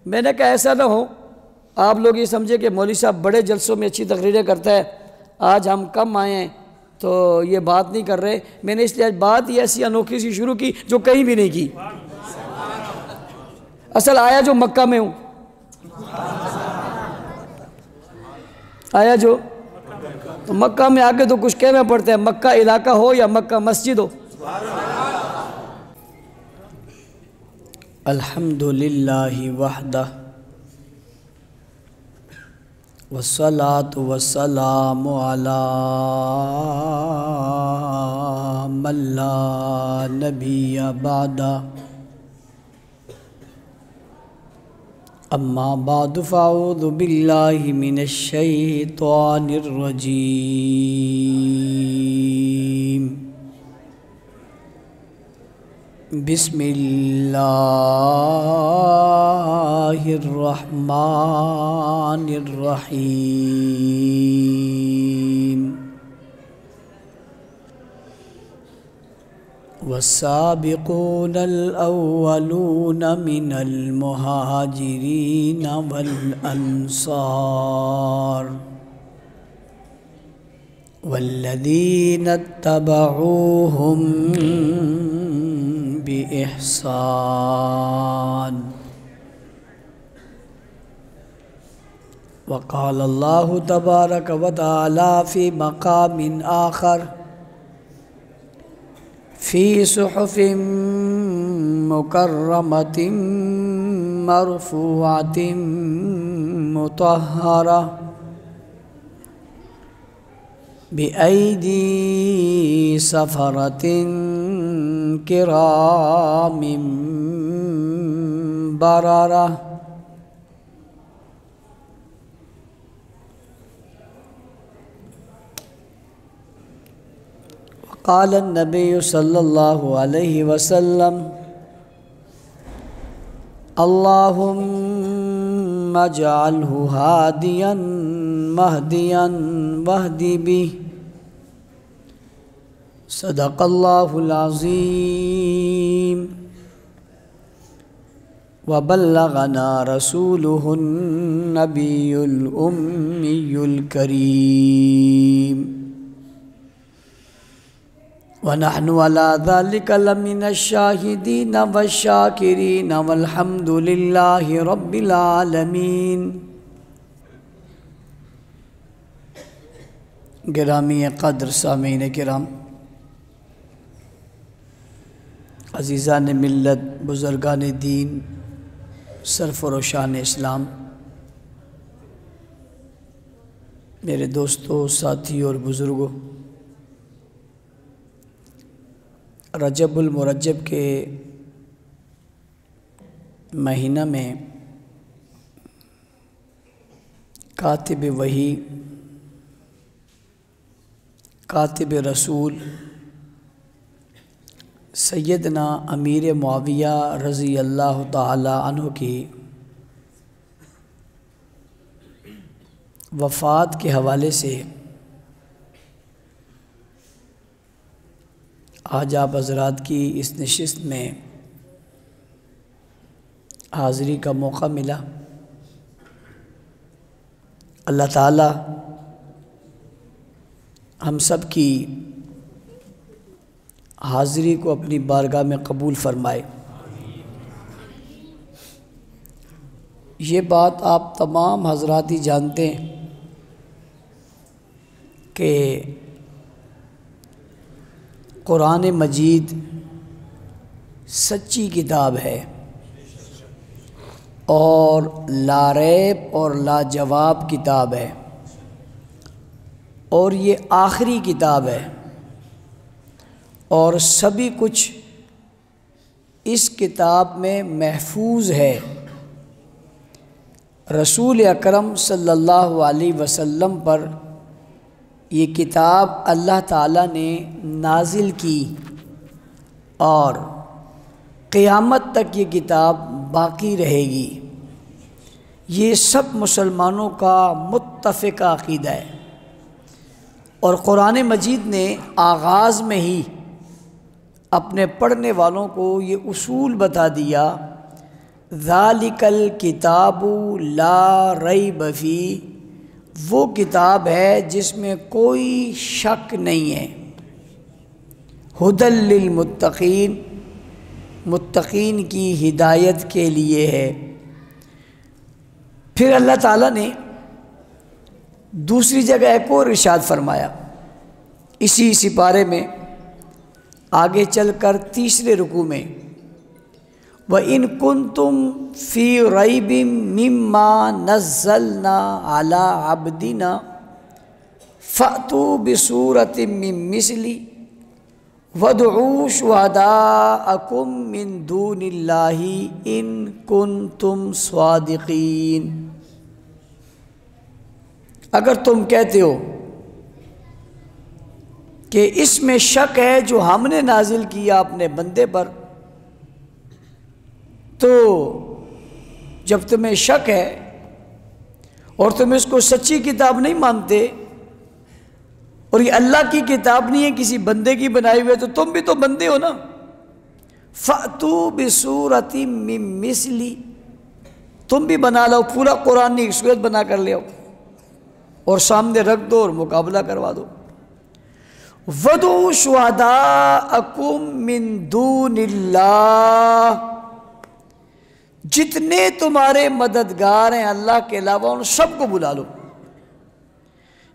میں نے کہا ایسا نہ ہو آپ لوگ یہ سمجھے کہ مولوی صاحب بڑے جلسوں میں اچھی تقریریں کرتا ہے، آج ہم کم آئے ہیں تو یہ بات نہیں کر رہے۔ میں نے اس لیے آج بات ہی ایسی انوکھی سی شروع کی جو کہیں بھی نہیں کی۔ اصل آیا جو مکہ میں ہوں، آیا جو تو مکہ میں آگے تو کچھ کہنا پڑتا ہے، مکہ علاقہ ہو یا مکہ مسجد ہو۔ الحمدللہ وحدہ والصلاة والسلام علی من لا نبی بعدہ، اما بعد فاعوذ باللہ من الشیطان الرجیم، بسم اللہ الرحمن الرحیم، والسابقون الأولون من المهاجرين والأنصار والذين اتبعوهم بإحسان، وقال الله تبارك وتعالى في مقام آخر فی صحف مکرمۃ مرفوعۃ مطہرہ بأیدی سفرۃ کرام بررہ۔ قال النبی صلی اللہ علیہ وسلم اللہم اجعلہ ہادیا مہدیا واہد بہ، صدق اللہ العظیم، وبلغنا رسولہ النبی الامی الکریم، ونحن على ذلك لمن الشاهدين والشاكرين والحمد لله رب العالمين۔ گرامی قدر سامعین کرام، عزیزان ملت، بزرگان دین، سرفروشان اسلام، میرے دوستوں، ساتھیوں اور بزرگوں، رجب المرجب کے مہینہ میں کاتب وحی، کاتب رسول سیدنا امیر معاویہ رضی اللہ تعالی عنہ کی وفات کے حوالے سے آج آپ حضرات کی اس نشست میں حاضری کا موقع ملا۔ اللہ تعالی ہم سب کی حاضری کو اپنی بارگاہ میں قبول فرمائے۔ یہ بات آپ تمام حضرات ہی جانتے ہیں کہ قرآن مجید سچی کتاب ہے اور لا ریب اور لاجواب کتاب ہے، اور یہ آخری کتاب ہے، اور سبھی کچھ اس کتاب میں محفوظ ہے۔ رسول اکرم صلی اللہ علیہ وسلم پر یہ کتاب اللہ تعالیٰ نے نازل کی، اور قیامت تک یہ کتاب باقی رہے گی۔ یہ سب مسلمانوں کا متفق عقیدہ ہے، اور قرآن مجید نے آغاز میں ہی اپنے پڑھنے والوں کو یہ اصول بتا دیا، ذالک الکتاب لا ریب فیہ، وہ کتاب ہے جس میں کوئی شک نہیں ہے، ھدی للمتقین، متقین کی ہدایت کے لیے ہے۔ پھر اللہ تعالیٰ نے دوسری جگہ ایک اور ارشاد فرمایا اسی سپارے میں، آگے چل کر تیسرے رکوع میں، وَإِن كُنتُمْ فِي رَيْبٍ مِّمَّا نَزَّلْنَا عَلَىٰ عَبْدِنَا فَأْتُوا بِسُورَةٍ مِّن مِّثْلِهِ وَادْعُوا شُهَدَاءَكُم مِّن دُونِ اللَّهِ إِن كُنتُمْ صَادِقِينَ۔ اگر تم کہتے ہو کہ اس میں شک ہے جو ہم نے نازل کیا اپنے بندے پر، تو جب تمہیں شک ہے اور تم اس کو سچی کتاب نہیں مانتے اور یہ اللہ کی کتاب نہیں ہے کسی بندے کی بنائی ہوئی، تو تم بھی تو بندے ہو نا۔ فَأْتُوا بِسُورَةٍ مِّن مِّثْلِهِ، تم بھی بنا لو، پورا قرآن ایک صورت بنا کر لے آؤ اور سامنے رکھ دو اور مقابلہ کروا دو۔ وَادْعُوا شُهَدَاءَكُم مِّن دُونِ اللَّهِ، جتنے تمہارے مددگار ہیں اللہ کے علاوہ ان سب کو بلا لو۔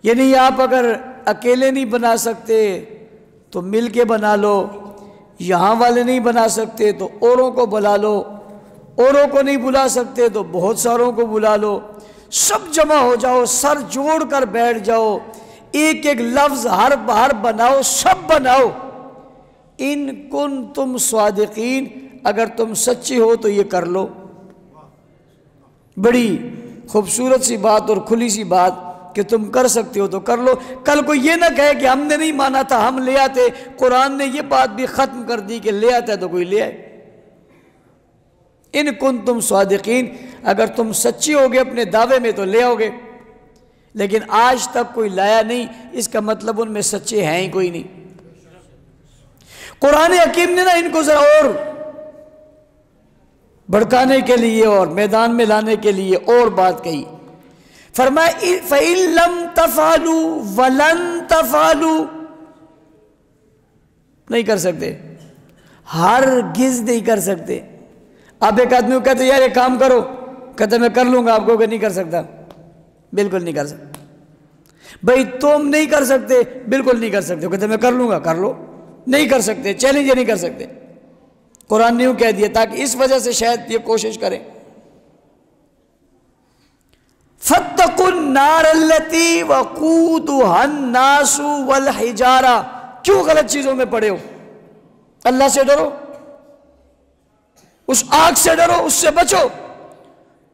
یعنی آپ اگر اکیلے نہیں بنا سکتے تو مل کے بنا لو، یہاں والے نہیں بنا سکتے تو اوروں کو بلا لو، اوروں کو نہیں بلا سکتے تو بہت ساروں کو بلا لو، سب جمع ہو جاؤ، سر جوڑ کر بیٹھ جاؤ، ایک ایک لفظ حرف حرف بناؤ، سب بناؤ۔ ان کنتم صادقین، اگر تم سچے ہو تو یہ کر لو۔ بڑی خوبصورت سی بات اور کھلی سی بات کہ تم کر سکتے ہو تو کر لو۔ کل کوئی یہ نہ کہے کہ ہم نے نہیں مانا تھا، ہم لے آتے۔ قرآن نے یہ بات بھی ختم کر دی کہ لے آتا ہے تو کوئی لے آئے۔ ان کنتم صادقین، اگر تم سچے ہوگے اپنے دعوے میں تو لے آؤ گے، لیکن آج تک کوئی لایا نہیں، اس کا مطلب ان میں سچے ہیں ہی کوئی نہیں۔ قرآن حکیم نے نا ان کو ذرا اور بھڑکانے کے لیے اور میدان میں لانے کے لیے اور بات کہی، فرمایا فَإِن لَمْ تَفْعَلُوا وَلَن تَفْعَلُوا، نہیں کر سکتے، ہرگز نہیں کر سکتے۔ آپ ایک آدمی کو کہتے یار یہ کام کرو، کہتے میں کر لوں گا، آپ کو کہ نہیں کر سکتا، بالکل نہیں کر سکتا۔ بھئی تم نہیں کر سکتے، بالکل نہیں کر سکتے، کہتے میں کر لوں گا، کر لو، نہیں کر سکتے، چیلنج نہیں کر سکتے۔ قرآن نے یوں کہہ دیا تاکہ اس وجہ سے شاید یہ کوشش کریں۔ فَاتَّقُوا النَّارَ الَّتِي وَقُودُهَا النَّاسُ وَالْحِجَارَةُ، کیوں غلط چیزوں میں پڑے ہو؟ اللہ سے ڈرو، اس آگ سے ڈرو، اس سے بچو۔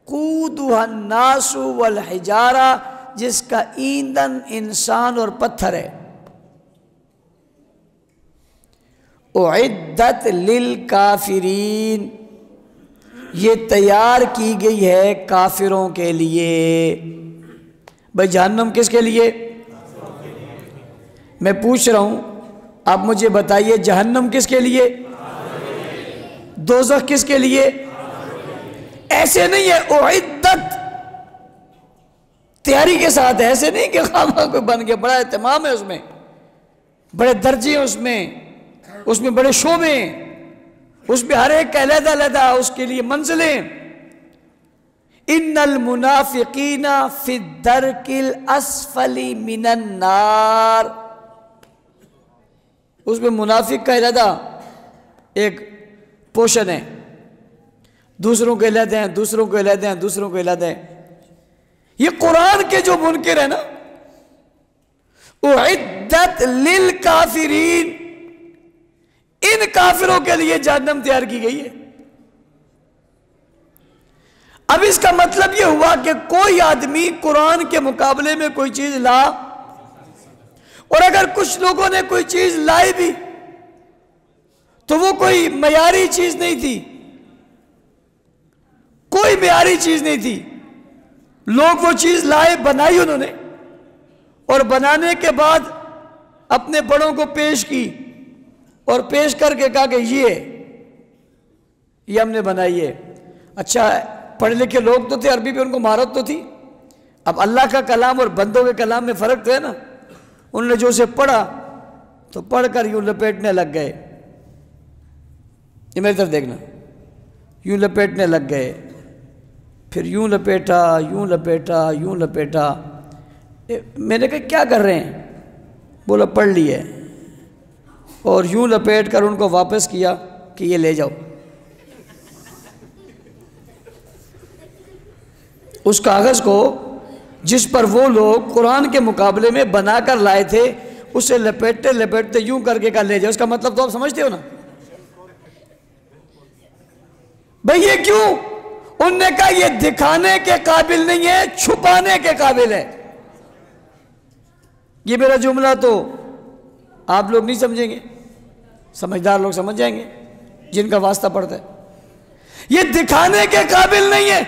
قُودُهَا النَّاسُ وَالْحِجَارَةُ، جس کا ایندھن انسان اور پتھر ہے۔ اعدت للکافرین، یہ تیار کی گئی ہے کافروں کے لیے۔ بھائی جہنم کس کے لیے؟ میں پوچھ رہا ہوں، آپ مجھے بتائیے جہنم کس کے لیے؟ دوزخ کس کے لیے؟ ایسے نہیں ہے، اعدت تیاری کے ساتھ، ایسے نہیں کہ خامہ کوئی بن گیا، بڑا اہتمام ہے اس میں، بڑے درجے ہیں اس میں بڑے شعبے ہیں، اس میں ہر ایک کا علیحدہ علیحدہ اس کے لیے منزلیں۔ ان المنافقین فی الدرک الاسفل من النار، اس میں منافق کا علیحدہ ایک پوشن ہے، دوسروں کے علیحدہ ہیں، دوسروں کے علیحدہ ہیں، دوسروں کے علیحدہ ہیں۔ یہ قرآن کے جو منکر ہیں نا، اعدت للکافرین، ان کافروں کے لیے جہنم تیار کی گئی ہے۔ اب اس کا مطلب یہ ہوا کہ کوئی آدمی قرآن کے مقابلے میں کوئی چیز لا، اور اگر کچھ لوگوں نے کوئی چیز لائی بھی تو وہ کوئی معیاری چیز نہیں تھی، کوئی معیاری چیز نہیں تھی۔ لوگ وہ چیز لائے، بنائی انہوں نے، اور بنانے کے بعد اپنے بڑوں کو پیش کی اور پیش کر کے کہا کہ یہ ہم نے بنائی ہے۔ اچھا پڑھے لکھے لوگ تو تھے، عربی پہ ان کو مہارت تو تھی، اب اللہ کا کلام اور بندوں کے کلام میں فرق تو ہے نا. انہوں نے جو اسے پڑھا تو پڑھ کر یوں لپیٹنے لگ گئے. یہ میری طرف دیکھنا، یوں لپیٹنے لگ گئے، پھر یوں لپیٹا، یوں لپیٹا، یوں لپیٹا. میں نے کہا کیا کر رہے ہیں؟ بولا پڑھ لیے، اور یوں لپیٹ کر ان کو واپس کیا کہ یہ لے جاؤ. اس کاغذ کو جس پر وہ لوگ قرآن کے مقابلے میں بنا کر لائے تھے، اسے لپیٹتے لپیٹتے یوں کر کے کہا لے جاؤ. اس کا مطلب تو آپ سمجھتے ہو نا بھئی یہ کیوں؟ انہوں نے کہا یہ دکھانے کے قابل نہیں ہے، چھپانے کے قابل ہے. یہ میرا جملہ تو آپ لوگ نہیں سمجھیں گے، سمجھدار لوگ سمجھ جائیں گے جن کا واسطہ پڑتا ہے. یہ دکھانے کے قابل نہیں ہے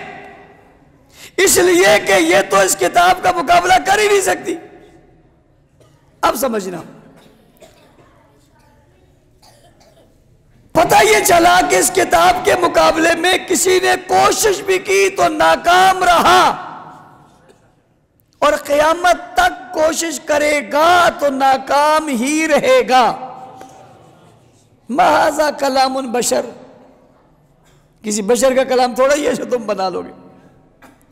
اس لیے کہ یہ تو اس کتاب کا مقابلہ کر ہی نہیں سکتی. اب سمجھنا، پتہ یہ چلا کہ اس کتاب کے مقابلے میں کسی نے کوشش بھی کی تو ناکام رہا، اور قیامت تک کوشش کرے گا تو ناکام ہی رہے گا. مہذا کلام بشر، کسی بشر کا کلام تھوڑا ہی ہے جو تم بنا لو گے.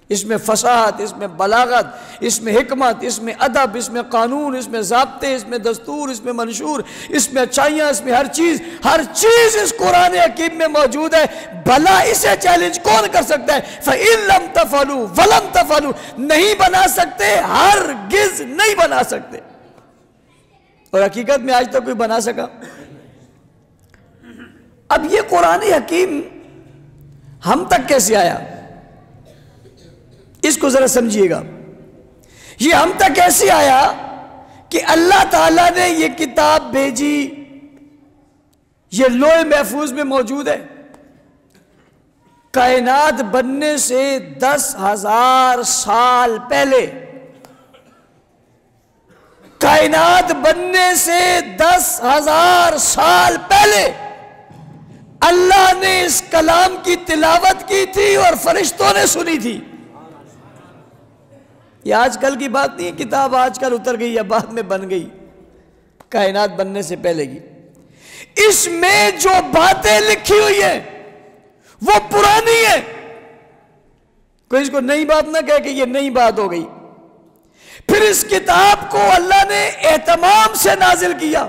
اس میں فصاحت، اس میں بلاغت، اس میں حکمت، اس میں ادب، اس میں قانون، اس میں ضابطے، اس میں دستور، اس میں منشور، اس میں اچھائیاں، اس میں ہر چیز اس قرآن حکیم میں موجود ہے. بھلا اسے چیلنج کون کر سکتا ہے؟ فَإِن لَمْ تَفْعَلُوا وَلَمْ تَفْعَلُوا، نہیں بنا سکتے، ہرگز نہیں بنا سکتے. اور حقیقت میں آج تک کوئی بنا سکا؟ اب یہ قرآن حکیم ہم تک کیسے آیا؟ اس کو ذرا سمجھیے گا. یہ ہم تک کیسے آیا کہ اللہ تعالیٰ نے یہ کتاب بھیجی، یہ لوح محفوظ میں موجود ہے. کائنات بننے سے 10,000 سال پہلے، کائنات بننے سے 10,000 سال پہلے اللہ نے اس کلام کی تلاوت کی تھی اور فرشتوں نے سنی تھی. یہ آج کل کی بات نہیں ہے، کتاب آج کل اتر گئی یا بعد میں بن گئی، کائنات بننے سے پہلے کی. اس میں جو باتیں لکھی ہوئی ہیں وہ پرانی ہے. کوئی اس کو نئی بات نہ کہے کہ یہ نئی بات ہو گئی. پھر اس کتاب کو اللہ نے اہتمام سے نازل کیا،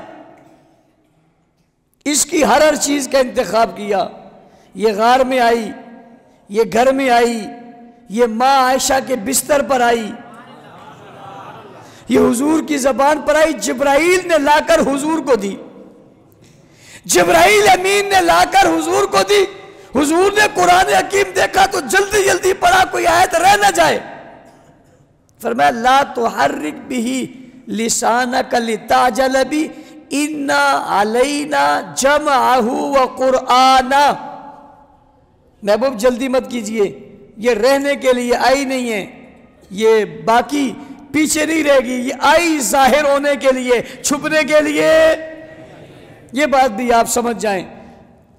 اس کی ہر چیز کا انتخاب کیا. یہ غار میں آئی، یہ گھر میں آئی، یہ ماں عائشہ کے بستر پر آئی، یہ حضور کی زبان پر آئی. جبرائیل نے لا کر حضور کو دی، جبرائیل امین نے لا کر حضور کو دی. حضور نے قرآن حکیم دیکھا تو جلدی جلدی پڑھا، کوئی آیت رہ نہ جائے. فرمایا لا تحرک بہ لسانک لتعجل بہ انا علینا جمعہ وقرآنہ. محبوب جلدی مت کیجئے، یہ رہنے کے لیے آئی نہیں ہے، یہ باقی پیچھے نہیں رہے گی، یہ آئی ظاہر ہونے کے لیے، چھپنے کے لیے. یہ بات بھی آپ سمجھ جائیں.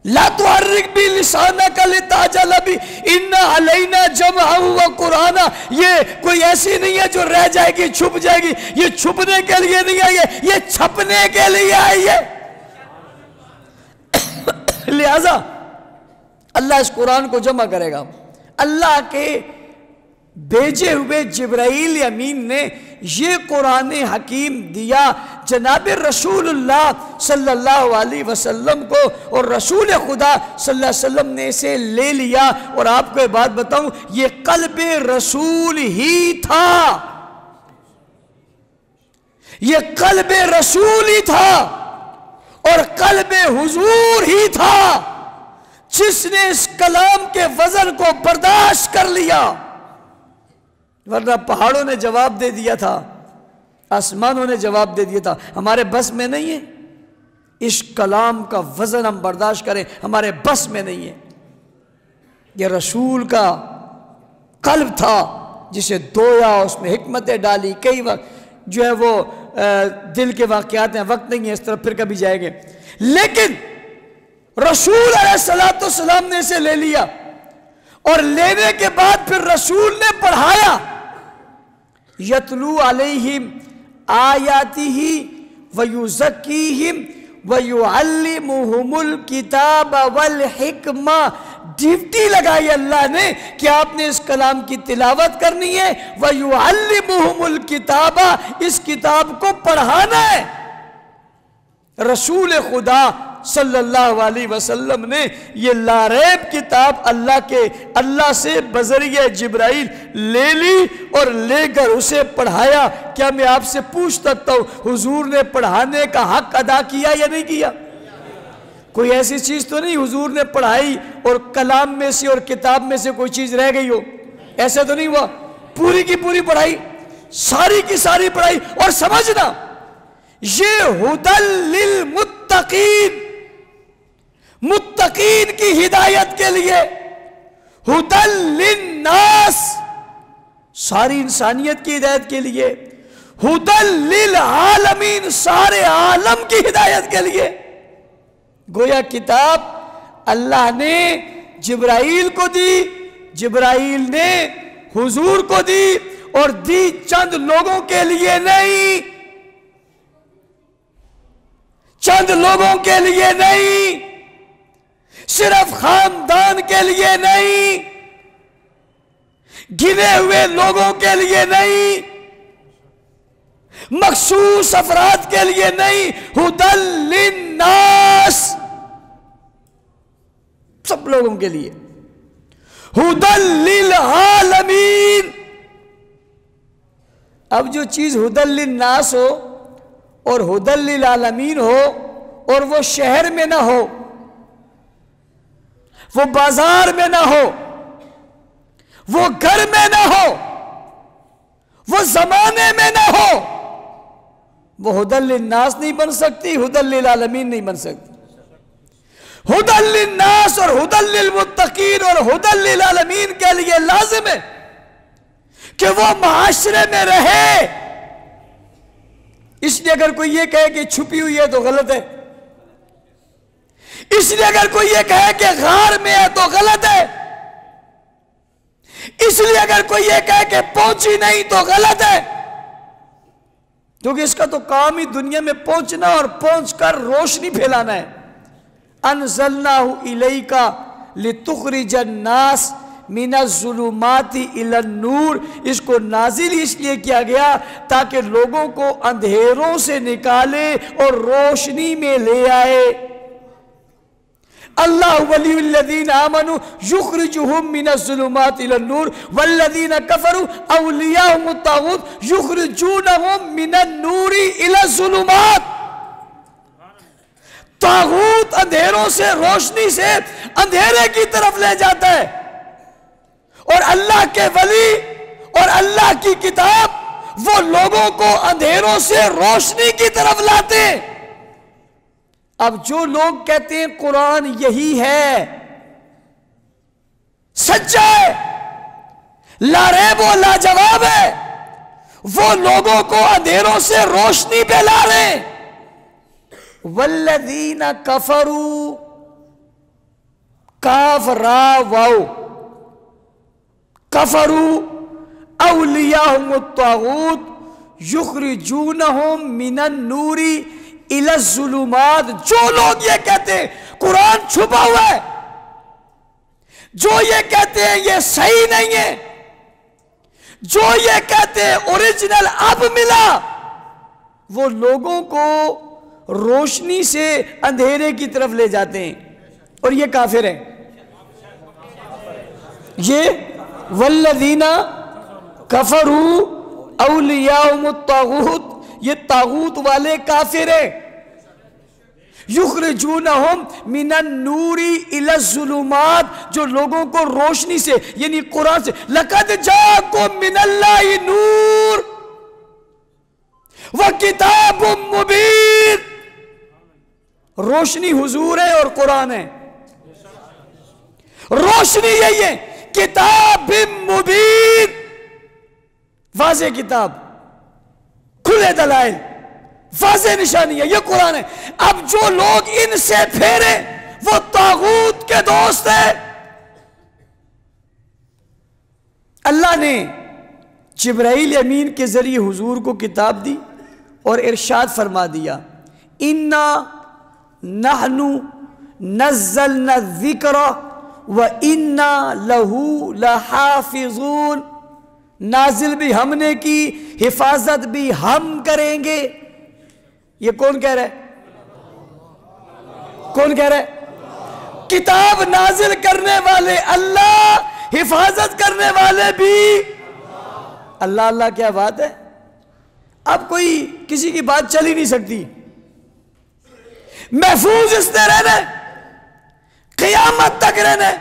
لا تحرک بہ لسانک لتعجل بہ انا علینا جمعہ وقرآنہ. یہ کوئی ایسی نہیں ہے جو رہ جائے گی، چھپ جائے گی. یہ چھپنے کے لیے نہیں آئی ہے، یہ چھپنے کے لیے آئی ہے. لہذا اللہ اس قرآن کو جمع کرے گا. اللہ کے بھیجے ہوئے جبرائیل امین نے یہ قرآن حکیم دیا جناب رسول اللہ صلی اللہ علیہ وسلم کو، اور رسول خدا صلی اللہ علیہ وسلم نے اسے لے لیا. اور آپ کو ایک بات بتاؤں، یہ قلب رسول ہی تھا، یہ قلب رسول ہی تھا اور قلب حضور ہی تھا جس نے اس کلام کے وزن کو برداشت کر لیا. ورنہ پہاڑوں نے جواب دے دیا تھا، آسمانوں نے جواب دے دیا تھا. ہمارے بس میں نہیں ہے اس کلام کا وزن ہم برداشت کریں، ہمارے بس میں نہیں ہے. یہ رسول کا قلب تھا جسے دھویا، اس میں حکمتیں ڈالی. کئی وقت جو ہے وہ دل کے واقعات ہیں، وقت نہیں ہے اس طرف، پھر کبھی جائیں گے. لیکن رسول علیہ السلام نے اسے لے لیا اور لینے کے بعد پھر رسول نے پڑھایا، یتلو علیہم آیاتہ ویزکیہم ویعلمہم الکتاب والحکمہ۔ ڈیوٹی لگائی اللہ نے کہ آپ نے اس کلام کی تلاوت کرنی ہے، وَيُعَلِّمُهُمُ الْكِتَابَ، اس کتاب کو پڑھانا ہے۔ رسول خدا صلی اللہ علیہ وسلم نے یہ لاریب کتاب اللہ سے بذریعہ جبرائیل لے لی اور لے کر اسے پڑھایا۔ کیا میں آپ سے پوچھ سکتا ہوں حضور نے پڑھانے کا حق ادا کیا یا نہیں کیا؟ کوئی ایسی چیز تو نہیں حضور نے پڑھائی اور کلام میں سے اور کتاب میں سے کوئی چیز رہ گئی ہو، ایسا تو نہیں ہوا؟ پوری کی پوری پڑھائی، ساری کی ساری پڑھائی۔ اور سمجھنا یہ ہدی للمتقین، متقین کی ہدایت کے لیے، ہدی للناس ساری انسانیت کی ہدایت کے لیے، ہدی للعالمین سارے عالم کی ہدایت کے لیے۔ گویا کتاب اللہ نے جبرائیل کو دی، جبرائیل نے حضور کو دی، اور دی چند لوگوں کے لیے نہیں، چند لوگوں کے لیے نہیں، صرف خاندان کے لیے نہیں، گنے ہوئے لوگوں کے لیے نہیں، مخصوص افراد کے لیے نہیں، ہدی للناس سب لوگوں کے لیے، ہدی للعالمین۔ اب جو چیز ہدی للناس ہو اور ہدی للعالمین ہو اور وہ شہر میں نہ ہو، وہ بازار میں نہ ہو، وہ گھر میں نہ ہو، وہ زمانے میں نہ ہو، وہ ہدی للناس نہیں بن سکتی، ہدی للعالمین نہیں بن سکتی۔ ہدی للناس اور ہدی للمتقین اور ہدی للعالمین کے لیے لازم ہے کہ وہ معاشرے میں رہے۔ اس لیے اگر کوئی یہ کہے کہ چھپی ہوئی ہے تو غلط ہے، اس لیے اگر کوئی یہ کہے کہ غار میں ہے تو غلط ہے، اس لیے اگر کوئی یہ کہے کہ پہنچی نہیں تو غلط ہے، کیونکہ اس کا تو کام ہی دنیا میں پہنچنا اور پہنچ کر روشنی پھیلانا ہے۔ انزلناہ الیک لتخرج الناس من الظلمات الی النور، اس کو نازل اس لیے کیا گیا تاکہ لوگوں کو اندھیروں سے نکالے اور روشنی میں لے آئے۔ اللہ ولی الذین آمنوا یخرجہم من الظلمات الی النور والذین کفروا اولیاءہم الطاغوت یخرجونہم من النور الی الظلمات۔ طاغوت اندھیروں سے روشنی سے اندھیرے کی طرف لے جاتا ہے، اور اللہ کے ولی اور اللہ کی کتاب وہ لوگوں کو اندھیروں سے روشنی کی طرف لاتے ہیں۔ اب جو لوگ کہتے ہیں قرآن یہی ہے، سچا ہے، لا ریب و لا جواب ہے، وہ لوگوں کو اندھیروں سے روشنی پہ لا رہے ہیں۔ والذین کفروا، کاف را واو، کفروا اولیاءہم الطاغوت یخرجونہم من النور الی الظلمات۔ جو لوگ یہ کہتے ہیں قرآن چھپا ہوا ہے، جو یہ کہتے ہیں یہ صحیح نہیں ہے، جو یہ کہتے ہیں اوریجنل اب ملا، وہ لوگوں کو روشنی سے اندھیرے کی طرف لے جاتے ہیں، اور یہ کافر ہیں۔ یہ والذین کفروا اولیاءہم الطاغوت، یہ طاغوت والے کافر ہیں۔ یخرجونہم من النور الی الظلمات، جو لوگوں کو روشنی سے یعنی قرآن سے، لقد جاءکم من اللہ نور وکتاب مبین، روشنی حضور ہے اور قرآن ہے، روشنی یہی ہے، کتاب مبین، واضح کتاب، کھلے دلائل، واضح نشانی ہے، یہ قرآن ہے۔ اب جو لوگ ان سے پھیرے وہ طاغوت کے دوست ہیں، اللہ نے جبرائیل امین کے ذریعے حضور کو کتاب دی اور ارشاد فرما دیا اِنَّا نَحْنُ نَزَّلْنَا الذِّكْرَ وَإِنَّا لَهُ لَحَافِظُونَ، نازل بھی ہم نے کی، حفاظت بھی ہم کریں گے۔ یہ کون کہہ رہا ہے؟ کون کہہ رہا ہے؟ کتاب نازل کرنے والے اللہ، حفاظت کرنے والے بھی اللہ۔ اللہ کیا بات ہے! اب کوئی کسی کی بات چل ہی نہیں سکتی۔ محفوظ اس نے رہنا ہے، قیامت تک رہنا ہے،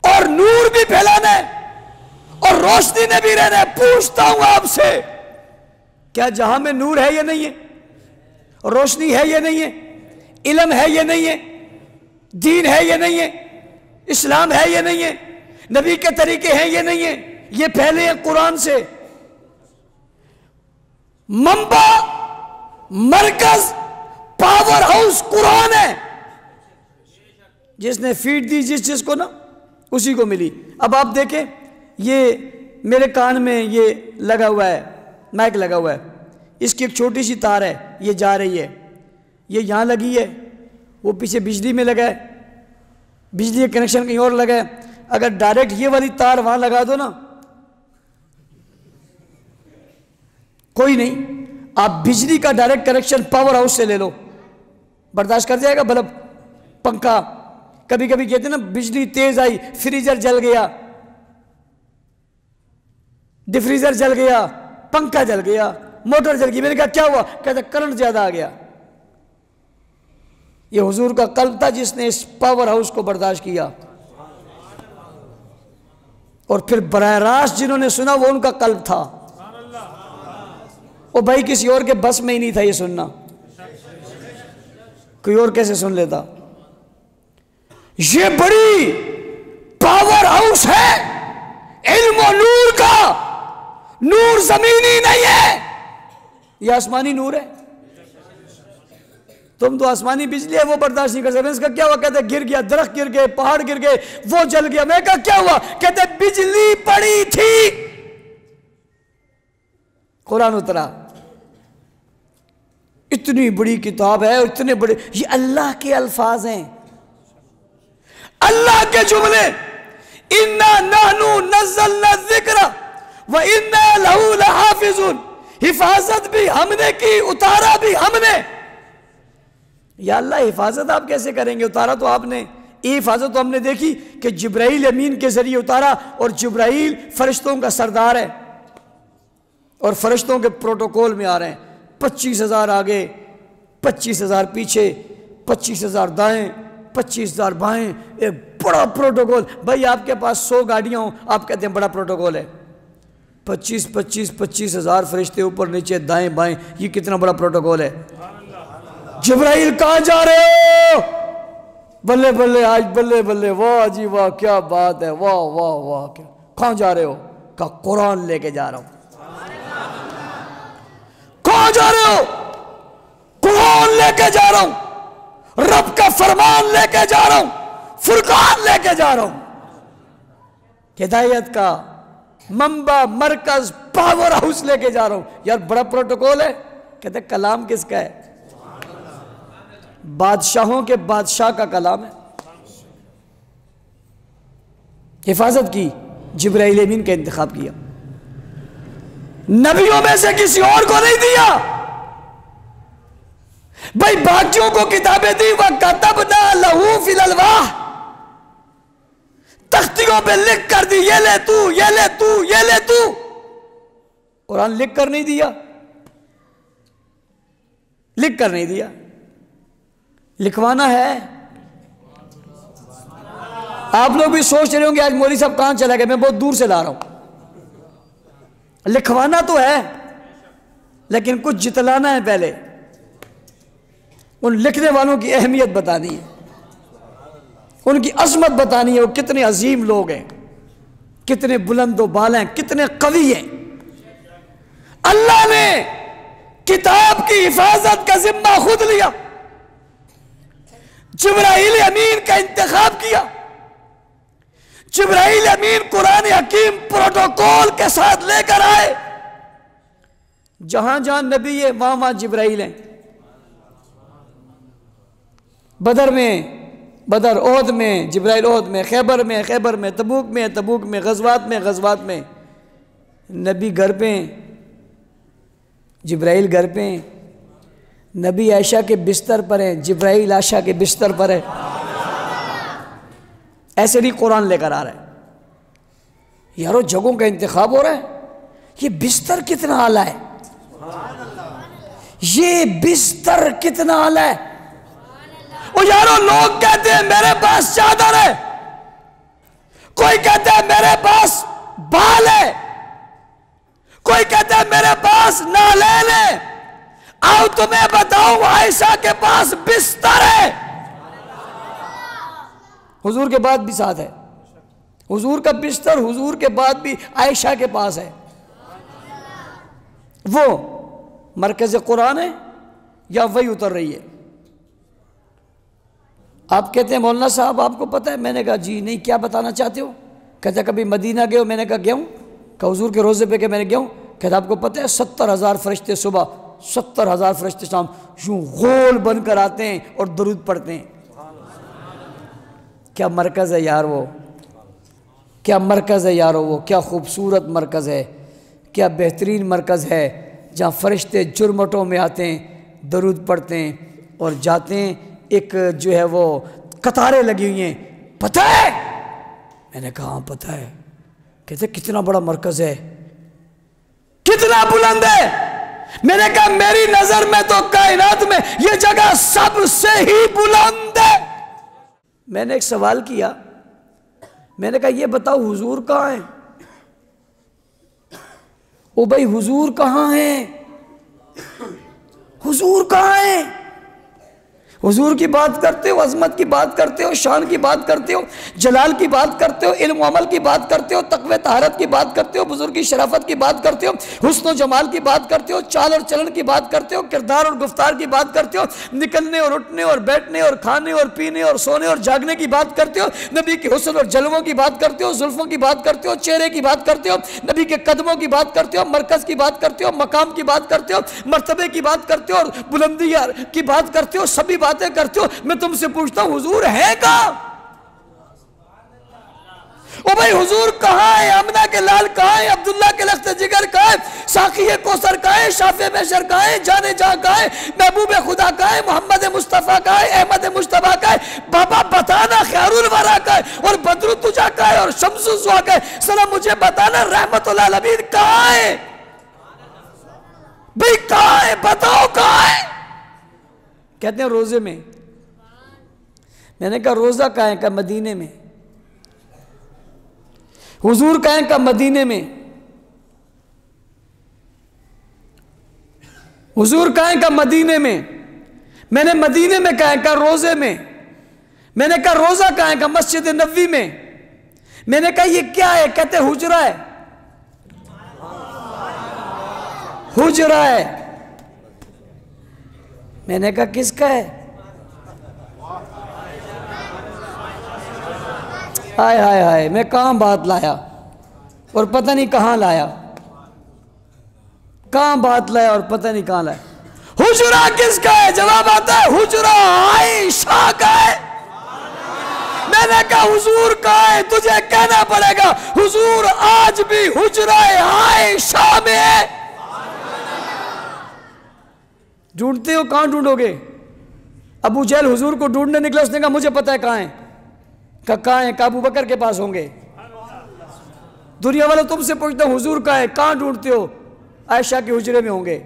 اور نور بھی پھیلانا ہے، اور روشنی نے بھی رہنا ہے۔ پوچھتا ہوں آپ سے، کیا جہاں میں نور ہے یا نہیں ہے؟ روشنی ہے یا نہیں ہے؟ علم ہے یا نہیں ہے؟ دین ہے یا نہیں ہے؟ اسلام ہے یا نہیں ہے؟ نبی کے طریقے ہیں یا نہیں ہیں؟ یہ پہلے ہیں قرآن سے۔ منبع، مرکز، پاور ہاؤس قرآن ہے۔ جس نے فیڈ دی جس چیز کو نا، اسی کو ملی۔ اب آپ دیکھیں، یہ میرے کان میں یہ لگا ہوا ہے، مائک لگا ہوا ہے، اس کی ایک چھوٹی سی تار ہے، یہ جا رہی ہے، یہ یہاں لگی ہے، وہ پیچھے بجلی میں لگا ہے، بجلی کا کنیکشن کہیں اور لگا ہے۔ اگر ڈائریکٹ یہ والی تار وہاں لگا دو نا، کوئی نہیں۔ آپ بجلی کا ڈائریکٹ کنیکشن پاور ہاؤس سے لے لو، برداشت کر جائے گا؟ بلب، پنکھا، کبھی کبھی کہتے ہیں نا بجلی تیز آئی، فریزر جل گیا، ڈیفریزر جل گیا، پنکھا جل گیا، موٹر جل گئی۔ میں نے کہا کیا ہوا؟ کہتا کرنٹ زیادہ آ گیا۔ یہ حضور کا قلب تھا جس نے اس پاور ہاؤس کو برداشت کیا، اور پھر براہ راست جنہوں نے سنا وہ ان کا قلب تھا۔ وہ بھائی کسی اور کے بس میں ہی نہیں تھا یہ سننا، کوئی اور کیسے سن لیتا؟ یہ بڑی پاور ہاؤس ہے علم و نور کا۔ نور زمینی نہیں ہے، یہ آسمانی نور ہے۔ تم تو آسمانی بجلی ہے وہ برداشت نہیں کر سکتے۔ اس کا کیا ہوا؟ کہتے گر گیا، درخت گر گئے، پہاڑ گر گئے، وہ جل گیا۔ میں کہا کیا ہوا؟ کہتے بجلی پڑی تھی، قرآن اترا۔ اتنی بڑی کتاب ہے، اتنے بڑے، یہ اللہ کے الفاظ ہیں، اللہ کے جملے۔ اِنَّا نَحْنُ نَزَّلْنَا الذِّكْرَ وَإِنَّا لَهُ لَحَافِظُونَ، حفاظت بھی ہم نے کی، اتارا بھی ہم نے۔ یا اللہ حفاظت آپ کیسے کریں گے؟ اتارا تو آپ نے۔ یہ حفاظت تو ہم نے دیکھی کہ جبرائیل امین کے ذریعے اتارا، اور جبرائیل فرشتوں کا سردار ہے، اور فرشتوں کے پروٹوکول میں آ رہے ہیں۔ 25,000 آگے، 25,000 پیچھے، 25,000 دائیں، 25,000 بائیں، ایک بڑا پروٹوکول۔ بھائی آپ کے پاس 100 گاڑیاں ہوں، آپ کہتے ہیں بڑا پروٹوکول ہے۔ 25,000 فرشتے اوپر نیچے دائیں بائیں، یہ کتنا بڑا پروٹوکول ہے۔ جبرائیل کہاں جا رہے ہو؟ بلے بلے آج بلے بلے، واہ جی واہ کیا بات ہے، واہ واہ واہ کیا۔ کہاں جا رہے ہو؟ کہا قرآن لے کے جا رہا ہوں۔ کہاں جا رہے ہو؟ قرآن لے کے جا رہا ہوں، رب کا فرمان لے کے جا رہا ہوں، فرقان لے کے جا رہا ہوں۔ ہدایت کا منبع، مرکز، پاور ہاؤس لے کے جا رہا ہوں۔ یار بڑا پروٹوکول ہے۔ کہتے کلام کس کا ہے؟ بادشاہوں کے بادشاہ کا کلام ہے۔ حفاظت کی، جبرائیل امین کا انتخاب کیا، نبیوں میں سے کسی اور کو نہیں دیا۔ بھائی باقیوں کو کتابیں دی، وَكَتَبْنَا لَهُ فِي الْأَلْوَاحِ، تختیوں پہ لکھ کر دی، یہ لے تو، یہ لے تو، یہ لے تو۔ قرآن لکھ کر نہیں دیا، لکھ کر نہیں دیا، لکھوانا ہے۔ آپ لوگ بھی سوچ رہے ہوں گے آج مولوی صاحب کہاں چلا گئے، میں بہت دور سے لا رہا ہوں۔ لکھوانا تو ہے، لیکن کچھ جتلانا ہے پہلے۔ ان لکھنے والوں کی اہمیت بتانی ہے، ان کی عظمت بتانی ہے، وہ کتنے عظیم لوگ ہیں، کتنے بلند و بالا ہیں، کتنے قوی ہیں۔ اللہ نے کتاب کی حفاظت کا ذمہ خود لیا، جبرائیل امین کا انتخاب کیا۔ جبرائیل امین قرآن حکیم حکیم پروٹوکول کے ساتھ لے کر آئے. جہاں جہاں نبی ہے وہاں وہاں جبرائیل ہیں. بدر میں بدر، احد میں جبرائیل، احد میں، خیبر میں خیبر میں، تبوک میں تبوک میں، غزوات میں نبی گھر پہ ہیں، جبرائیل گھر پہ ہیں. نبی عائشہ کے بستر پر ہیں، جبرائیل عائشہ کے بستر پر ہے. ایسے نہیں قرآن لے کر آ رہا ہے. یارو جگہوں کا انتخاب ہو رہا ہے. یہ بستر کتنا اعلیٰ ہے، یہ بستر کتنا اعلیٰ ہے. او یارو لوگ کہتے ہیں میرے پاس چادر ہے، کوئی کہتا ہے میرے پاس بال ہے، کوئی کہتا ہے میرے پاس نالین ہے. آؤ تمہیں بتاؤں عائشہ کے پاس بستر ہے. حضور کے بعد بھی ساتھ ہے. حضور کا بستر حضور کے بعد بھی عائشہ کے پاس ہے. وہ مرکز قرآن ہے یا وہی اتر رہی ہے؟ آپ کہتے ہیں مولانا صاحب آپ کو پتہ ہے؟ میں نے کہا جی نہیں، کیا بتانا چاہتے ہو؟ کہتے ہیں کبھی مدینہ گئے ہو؟ میں نے کہا گیا ہوں. کہ حضور کے روزے پہ کہ میں نے گیا ہوں. کہتے آپ کو پتہ ہے 70,000 فرشتے صبح، 70,000 فرشتے شام یوں غول بن کر آتے ہیں اور درود پڑھتے ہیں. کیا مرکز ہے یار وہ، کیا مرکز ہے یارو وہ، کیا خوبصورت مرکز ہے، کیا بہترین مرکز ہے، جہاں فرشتے جرمٹوں میں آتے ہیں، درود پڑھتے ہیں اور جاتے ہیں. ایک جو ہے وہ قطاریں لگی ہوئی ہیں. پتہ ہے؟ میں نے کہا ہاں پتہ ہے. کہتے کتنا بڑا مرکز ہے، کتنا بلند ہے. میں نے کہا میری نظر میں تو کائنات میں یہ جگہ سب سے ہی بلند ہے. میں نے ایک سوال کیا، میں نے کہا یہ بتاؤ حضور کہاں ہیں؟ او بھائی حضور کہاں ہیں؟ حضور کہاں ہیں؟ حضور کی بات کرتے ہو، عظمت کی بات کرتے ہو، شان کی بات کرتے ہو، جلال کی بات کرتے ہو، علم و عمل کی بات کرتے ہو، تقوی طہارت کی بات کرتے ہو، بزرگی شرافت کی بات کرتے ہو، حسن و جمال کی بات کرتے ہو، چال اور چلن کی بات کرتے ہو، کردار اور گفتار کی بات کرتے ہو، نکلنے اور اٹھنے اور بیٹھنے اور کھانے اور پینے اور سونے اور جاگنے کی بات کرتے ہو، نبی کے حسن اور جلووں کی بات کرتے ہو، زلفوں کی بات کرتے ہو، چہرے کی بات کرتے ہو، نبی کے قدموں کی بات کرتے ہو، مرکز کی بات کرتے ہو، مقام کی بات کرتے ہو، مرتبے کی بات کرتے ہو اور بلندی کی بات کرتے ہو، سبھی باتیں کرتے ہو. میں تم سے پوچھتا ہوں حضور ہے کہاں؟ او بھائی حضور کہاں ہے؟ آمنہ کے لال کہاں ہے؟ عبداللہ کے لخت جگر کہاں ہے؟ ساقی کوثر کہاں ہے؟ شافع محشر کہاں ہے؟ جان جہاں کہاں ہے؟ محبوب خدا کہاں ہے؟ محمد مصطفیٰ کہاں ہے؟ احمد مجتبیٰ کہاں ہے؟ بابا بتانا خیار الورا کہاں ہے؟ اور بدر الدجا کہاں ہے؟ اور شمس الضحیٰ کہاں ہے؟ سلام مجھے بتانا رحمت اللہ العالمین کہاں ہے؟ بھئی کہاں ہے؟ بتاؤ کہاں ہے؟ کہتے ہیں روزے میں. میں نے کہا روزہ کہاں ہے؟ کہا مدینے میں. حضور کہاں ہے؟ کہا مدینے میں. حضور کہاں ہے؟ کہا مدینے میں. میں نے مدینے میں کہا ہے؟ کہا روزے میں. میں نے کہا روزہ کہاں ہے؟ کہا مسجد نبوی میں. میں نے کہا یہ کیا ہے؟ کہتے حجرہ ہے. حجرہ ہے. میں نے کہا کس کا ہے؟ ہائے ہائے ہائے، میں کہاں بات لایا اور پتہ نہیں کہاں لایا، کہاں بات لایا اور پتہ نہیں کہاں لایا. حجرہ کس کا ہے؟ جواب آتا ہے حجرہ عائشہ کا ہے. میں نے کہا حضور کہاں ہے؟ تجھے کہنا پڑے گا حضور آج بھی حجرہ عائشہ میں ہے. ڈھونڈتے ہو کہاں ڈھونڈو گے؟ ابو جہل حضور کو ڈھونڈنے نکلا، اس نے کہا مجھے پتہ ہے کہاں ہے. کہاں ہیں؟ کہ ابو بکر کے پاس ہوں گے. دنیا والے تم سے پوچھتے ہیں حضور کہاں ہے؟ کہاں ڈھونڈتے ہو؟ عائشہ کے حجرے میں ہوں گے.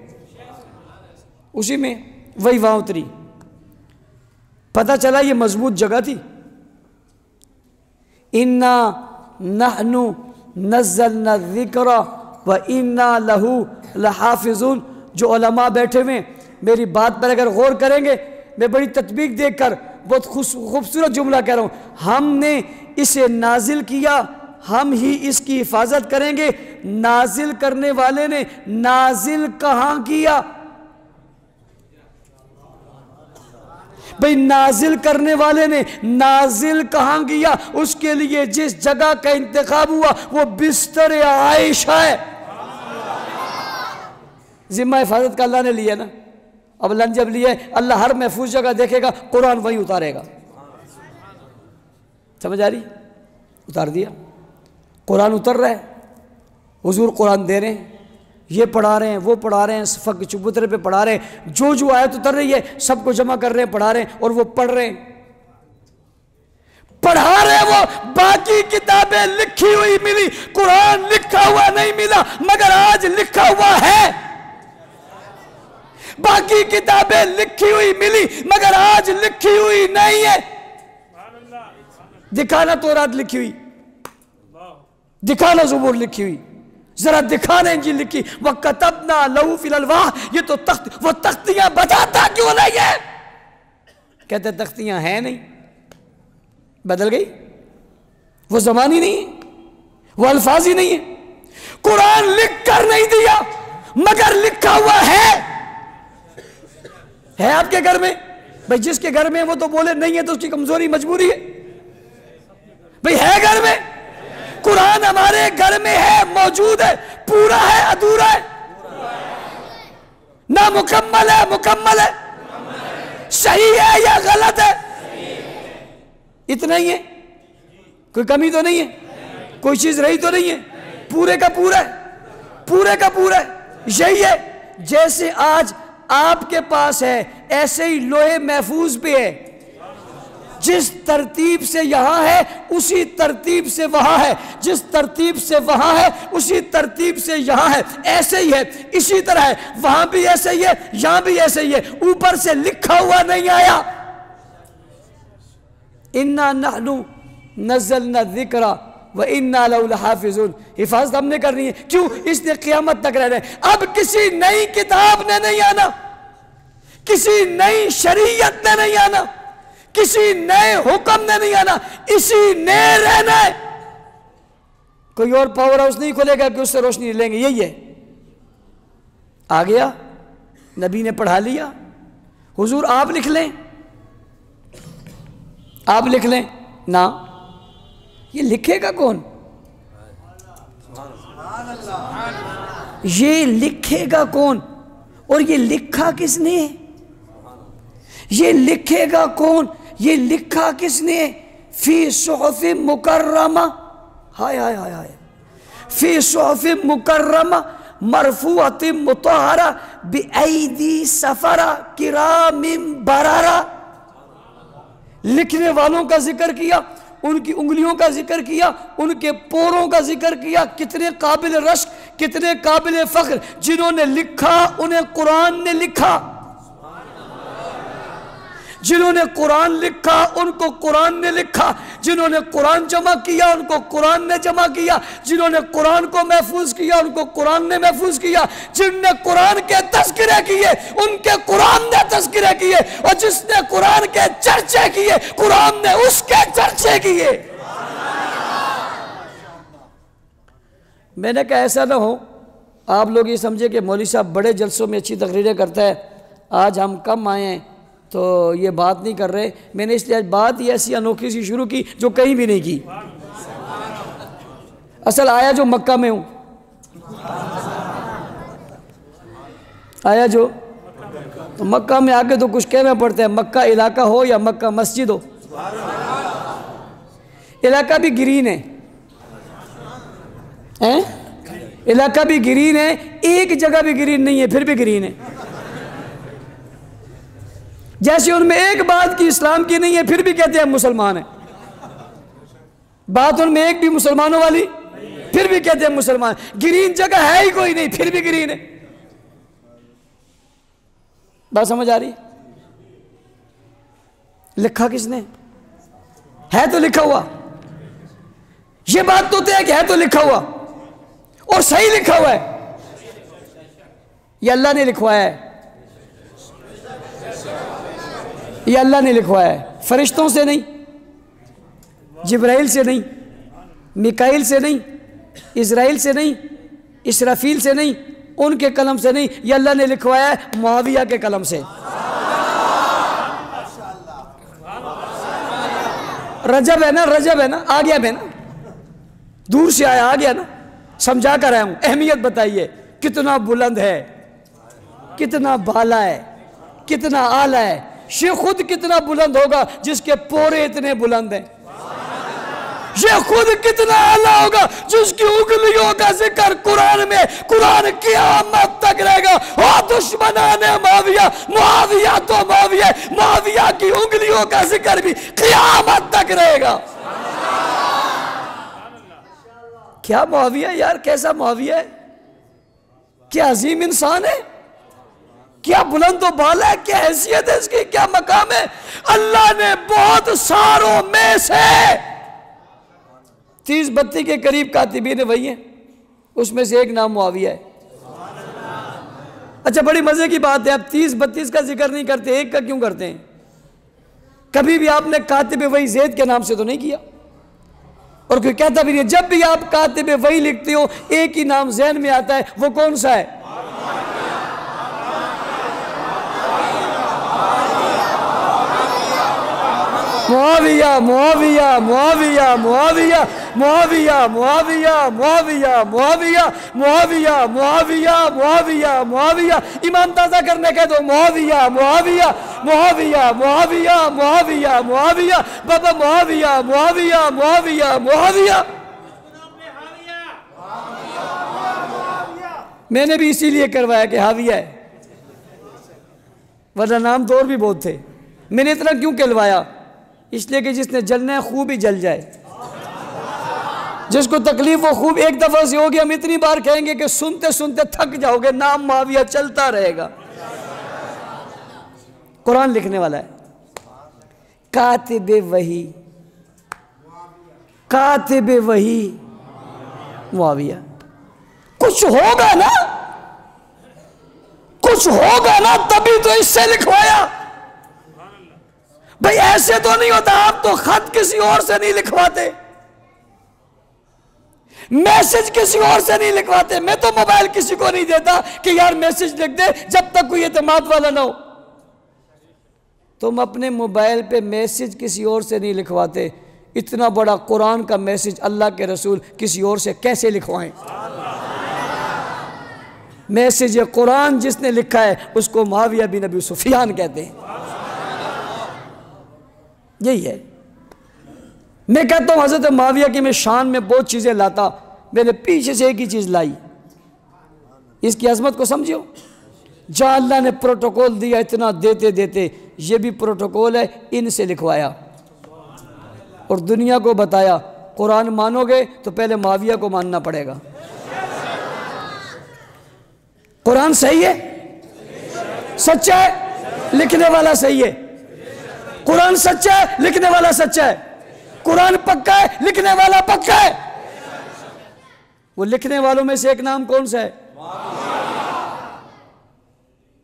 اسی میں وہی وہاں اتری. پتہ چلا یہ مضبوط جگہ تھی. اِنَّا نَحْنُ نَزَّلْنَا الذِّكْرَ وَإِنَّا لَهُ لَحَافِظُونَ. جو علماء بیٹھے ہوئے میری بات پر اگر غور کریں گے، میں بڑی تطبیق دیکھ کر بہت خوبصورت جملہ کہہ رہا ہوں. ہم نے اسے نازل کیا، ہم ہی اس کی حفاظت کریں گے. نازل کرنے والے نے نازل کہاں کیا؟ بھئی نازل کرنے والے نے نازل کہاں کیا؟ اس کے لیے جس جگہ کا انتخاب ہوا وہ بستر عائشہ ہے۔ ذمہ حفاظت کا اللہ نے لیا نا، اب اللہ نے جب لیا ہے، اللہ ہر محفوظ جگہ دیکھے گا، قرآن وہی اتارے گا۔ سمجھ آ رہی؟ اتار دیا، قرآن اتر رہا ہے، حضور قرآن دے رہے ہیں، یہ پڑھا رہے ہیں، وہ پڑھا رہے ہیں، صفحہ کے چبوترے پہ پڑھا رہے ہیں، جو آیت اتر رہی ہے سب کو جمع کر رہے ہیں، پڑھا رہے ہیں، اور وہ پڑھ رہے ہیں، پڑھا رہے ہیں۔ وہ باقی کتابیں لکھی ہوئی ملی، قرآن لکھا ہوا نہیں ملا، مگر آج لکھا ہوا ہے۔ باقی کتابیں لکھی ہوئی ملی مگر آج لکھی ہوئی نہیں ہے۔ دکھانا تورات لکھی ہوئی، دکھانا زبور لکھی ہوئی، ذرا دکھانا انجیل لکھی۔ وَكَتَبْنَا لَهُ فِي الْأَلْوَاحِ، یہ تو وہ تختیاں بتاتا کیوں نہیں ہے؟ کہتے تختیاں ہیں نہیں، بدل گئی، وہ زمان ہی نہیں ہے، وہ الفاظ ہی نہیں ہے۔ قرآن لکھ کر نہیں دیا مگر لکھا ہوا ہے آپ کے گھر میں؟ بھئی جس کے گھر میں وہ تو بولے نہیں ہے تو اس کی کمزوری مجبوری ہے۔ بھئی ہے گھر میں، قرآن ہمارے گھر میں ہے، موجود ہے، پورا ہے ادھورا ہے؟ نہ مکمل ہے، مکمل ہے، صحیح ہے یا غلط ہے؟ اتنا ہی ہے، کوئی کمی تو نہیں ہے، کوئی چیز رہی تو نہیں ہے، پورے کا پورا ہے، پورے کا پورا ہے۔ یہی ہے جیسے آج آپ کے پاس ہے ایسے ہی لوہے محفوظ پہ ہے، جس ترتیب سے یہاں ہے اسی ترتیب سے وہاں ہے، جس ترتیب سے وہاں ہے اسی ترتیب سے یہاں ہے، ایسے ہی ہے، اسی طرح ہے، وہاں بھی ایسے ہی ہے، یہاں بھی ایسے ہی ہے، اوپر سے لکھا ہوا نہیں آیا۔ اِنَّا نَحْنُ نَزَّلْنَا الذِّكْرَ وَإِنَّا لَهُ لَحَافِظُونَ، حفاظت ہم نے کرنی ہے، کیوں؟ اس نے قیامت تک رہنا ہے۔ اب کسی نئی کتاب نے نہیں آنا، کسی نئی شریعت نے نہیں آنا، کسی نئے حکم نے نہیں آنا، اسی نے رہنا ہے۔ کوئی اور پاور ہاؤس نہیں کھولے گا کہ اس سے روشنی لیں گے، یہی ہے۔ آ گیا، نبی نے پڑھا لیا، حضور آپ لکھ لیں، آپ لکھ لیں نا، یہ لکھے گا کون؟ یہ لکھے گا کون؟ اور یہ لکھا کس نے؟ یہ لکھے گا کون؟ یہ لکھا کس نے؟ فی صحف مکرمہ، ہائے ہائے ہائے ہائے، فی صحف مکرمہ مرفوعۃ مطہرہ بأیدی سفرہ کرام بررہ۔ لکھنے والوں کا ذکر کیا، ان کی انگلیوں کا ذکر کیا، ان کے پوروں کا ذکر کیا، کتنے قابل رشک، کتنے قابل فخر، جنہوں نے لکھا انہیں قرآن نے لکھا، جنہوں نے قرآن لکھا ان کو قرآن نے لکھا، جنہوں نے قرآن جمع کیا ان کو قرآن نے جمع کیا، جنہوں نے قرآن کو محفوظ کیا ان کو قرآن نے محفوظ کیا، جن نے قرآن کے تذکرے کیے ان کے قرآن نے تذکرے کیے، اور جس نے قرآن کے چرچے کیے قرآن نے اس کے چرچے کیے۔ میں نے کہا ایسا نہ ہو آپ لوگ یہ سمجھے کہ مولوی صاحب بڑے جلسوں میں اچھی تقریریں کرتا ہے، آج ہم کم آئے ہیں تو یہ بات نہیں کر رہے۔ میں نے اس لیے بات یہ ایسی انوکھی سی شروع کی جو کہیں بھی نہیں کی۔ اصل آیا جو مکہ میں ہوں، آیا جو تو مکہ میں آگے تو کچھ کہنا پڑتا ہے، مکہ علاقہ ہو یا مکہ مسجد ہو، علاقہ بھی گرین ہے، علاقہ بھی گرین ہے، ایک جگہ بھی گرین نہیں ہے، پھر بھی گرین ہے۔ جیسے ان میں ایک بات کی اسلام کی نہیں ہے پھر بھی کہتے ہیں مسلمان ہیں، بات ان میں ایک بھی مسلمانوں والی پھر بھی کہتے ہیں مسلمان، گرین جگہ ہے ہی کوئی نہیں پھر بھی گرین ہے۔ بات سمجھ آ رہی؟ لکھا کس نے؟ ہے تو لکھا ہوا، یہ بات تو ہے کہ ہے تو لکھا ہوا اور صحیح لکھا ہوا ہے، یہ اللہ نے لکھوایا ہے، یہ اللہ نے لکھوایا ہے، فرشتوں سے نہیں، جبرائیل سے نہیں، میکائیل سے نہیں، اسرائیل سے نہیں، اسرافیل سے نہیں، ان کے قلم سے نہیں، یہ اللہ نے لکھوایا ہے معاویہ کے قلم سے۔ رجب ہے نا، رجب ہے نا، آ گیا میں نا، دور سے آیا، آ گیا نا، سمجھا کر آیا ہوں۔ اہمیت بتائیے کتنا بلند ہے، کتنا بالا ہے، کتنا اعلیٰ ہے۔ یہ خود کتنا بلند ہوگا جس کے پورے اتنے بلند ہیں، یہ خود کتنا اعلیٰ ہوگا جس کی انگلیوں کا ذکر قرآن میں، قرآن قیامت تک رہے گا۔ او دشمنان معاویہ، معاویہ تو معاویہ، معاویہ کی انگلیوں کا ذکر بھی قیامت تک رہے گا۔ کیا معاویہ یار، کیسا معاویہ ہے، کیا عظیم انسان ہے، کیا بلند و بالا ہے، کیا حیثیت ہے اس کی، کیا مقام ہے۔ اللہ نے بہت ساروں میں سے 30-32 کے قریب کاتبین وحی ہیں، اس میں سے ایک نام معاویہ ہے۔ اچھا بڑی مزے کی بات ہے، آپ 30-32 کا ذکر نہیں کرتے، ایک کا کیوں کرتے ہیں؟ کبھی بھی آپ نے کاتب وحی زید کے نام سے تو نہیں کیا، اور کوئی کہتا بھی نہیں۔ جب بھی آپ کاتب وحی لکھتے ہو ایک ہی نام ذہن میں آتا ہے، وہ کون سا ہے؟ معاویہ، معاویہ، معاویہ، معاویہ، معاویہ، معاویہ، معاویہ، معاویہ، معاویہ، معاویہ، معاویہ، معاویہ، ایمان تازہ کرنے کہہ دو، معاویہ، معاویہ، معاویہ، معاویہ، معاویہ، معاویہ، بابا معاویہ، معاویہ، معاویہ، معاویہ۔ میں نے بھی اسی لیے کروایا کہ حاویہ ہے، ورنہ نام تو اور بھی بہت تھے۔ میں نے اتنا کیوں کہلوایا؟ اس لیے کہ جس نے جلنا ہے خوب ہی جل جائے، جس کو تکلیف وہ خوب ایک دفعہ سے ہوگی، ہم اتنی بار کہیں گے کہ سنتے سنتے تھک جاؤ گے، نام معاویہ چلتا رہے گا۔ قرآن لکھنے والا ہے، کاتب وحی، کاتب وحی معاویہ۔ کچھ ہوگا نا، کچھ ہوگا نا، تبھی تو اس سے لکھوایا۔ بھئی ایسے تو نہیں ہوتا، آپ تو خط کسی اور سے نہیں لکھواتے، میسج کسی اور سے نہیں لکھواتے۔ میں تو موبائل کسی کو نہیں دیتا کہ یار میسج لکھ دے جب تک کوئی اعتماد والا نہ ہو۔ تم اپنے موبائل پہ میسج کسی اور سے نہیں لکھواتے، اتنا بڑا قرآن کا میسج اللہ کے رسول کسی اور سے کیسے لکھوائیں؟ میسج قرآن جس نے لکھا ہے اس کو معاویہ بن ابی سفیان کہتے ہیں۔ یہی ہے، میں کہتا ہوں حضرت معاویہ کی میں شان میں بہت چیزیں لاتا، میں نے پیچھے سے ایک ہی چیز لائی، اس کی عظمت کو سمجھو۔ جہاں اللہ نے پروٹوکول دیا اتنا دیتے دیتے، یہ بھی پروٹوکول ہے، ان سے لکھوایا اور دنیا کو بتایا قرآن مانو گے تو پہلے معاویہ کو ماننا پڑے گا۔ قرآن صحیح ہے، سچا ہے، لکھنے والا صحیح ہے۔ قرآن سچا ہے، لکھنے والا سچا ہے۔ قرآن پکا ہے، لکھنے والا پکا ہے۔ وہ لکھنے والوں میں سے ایک نام کون سا ہے؟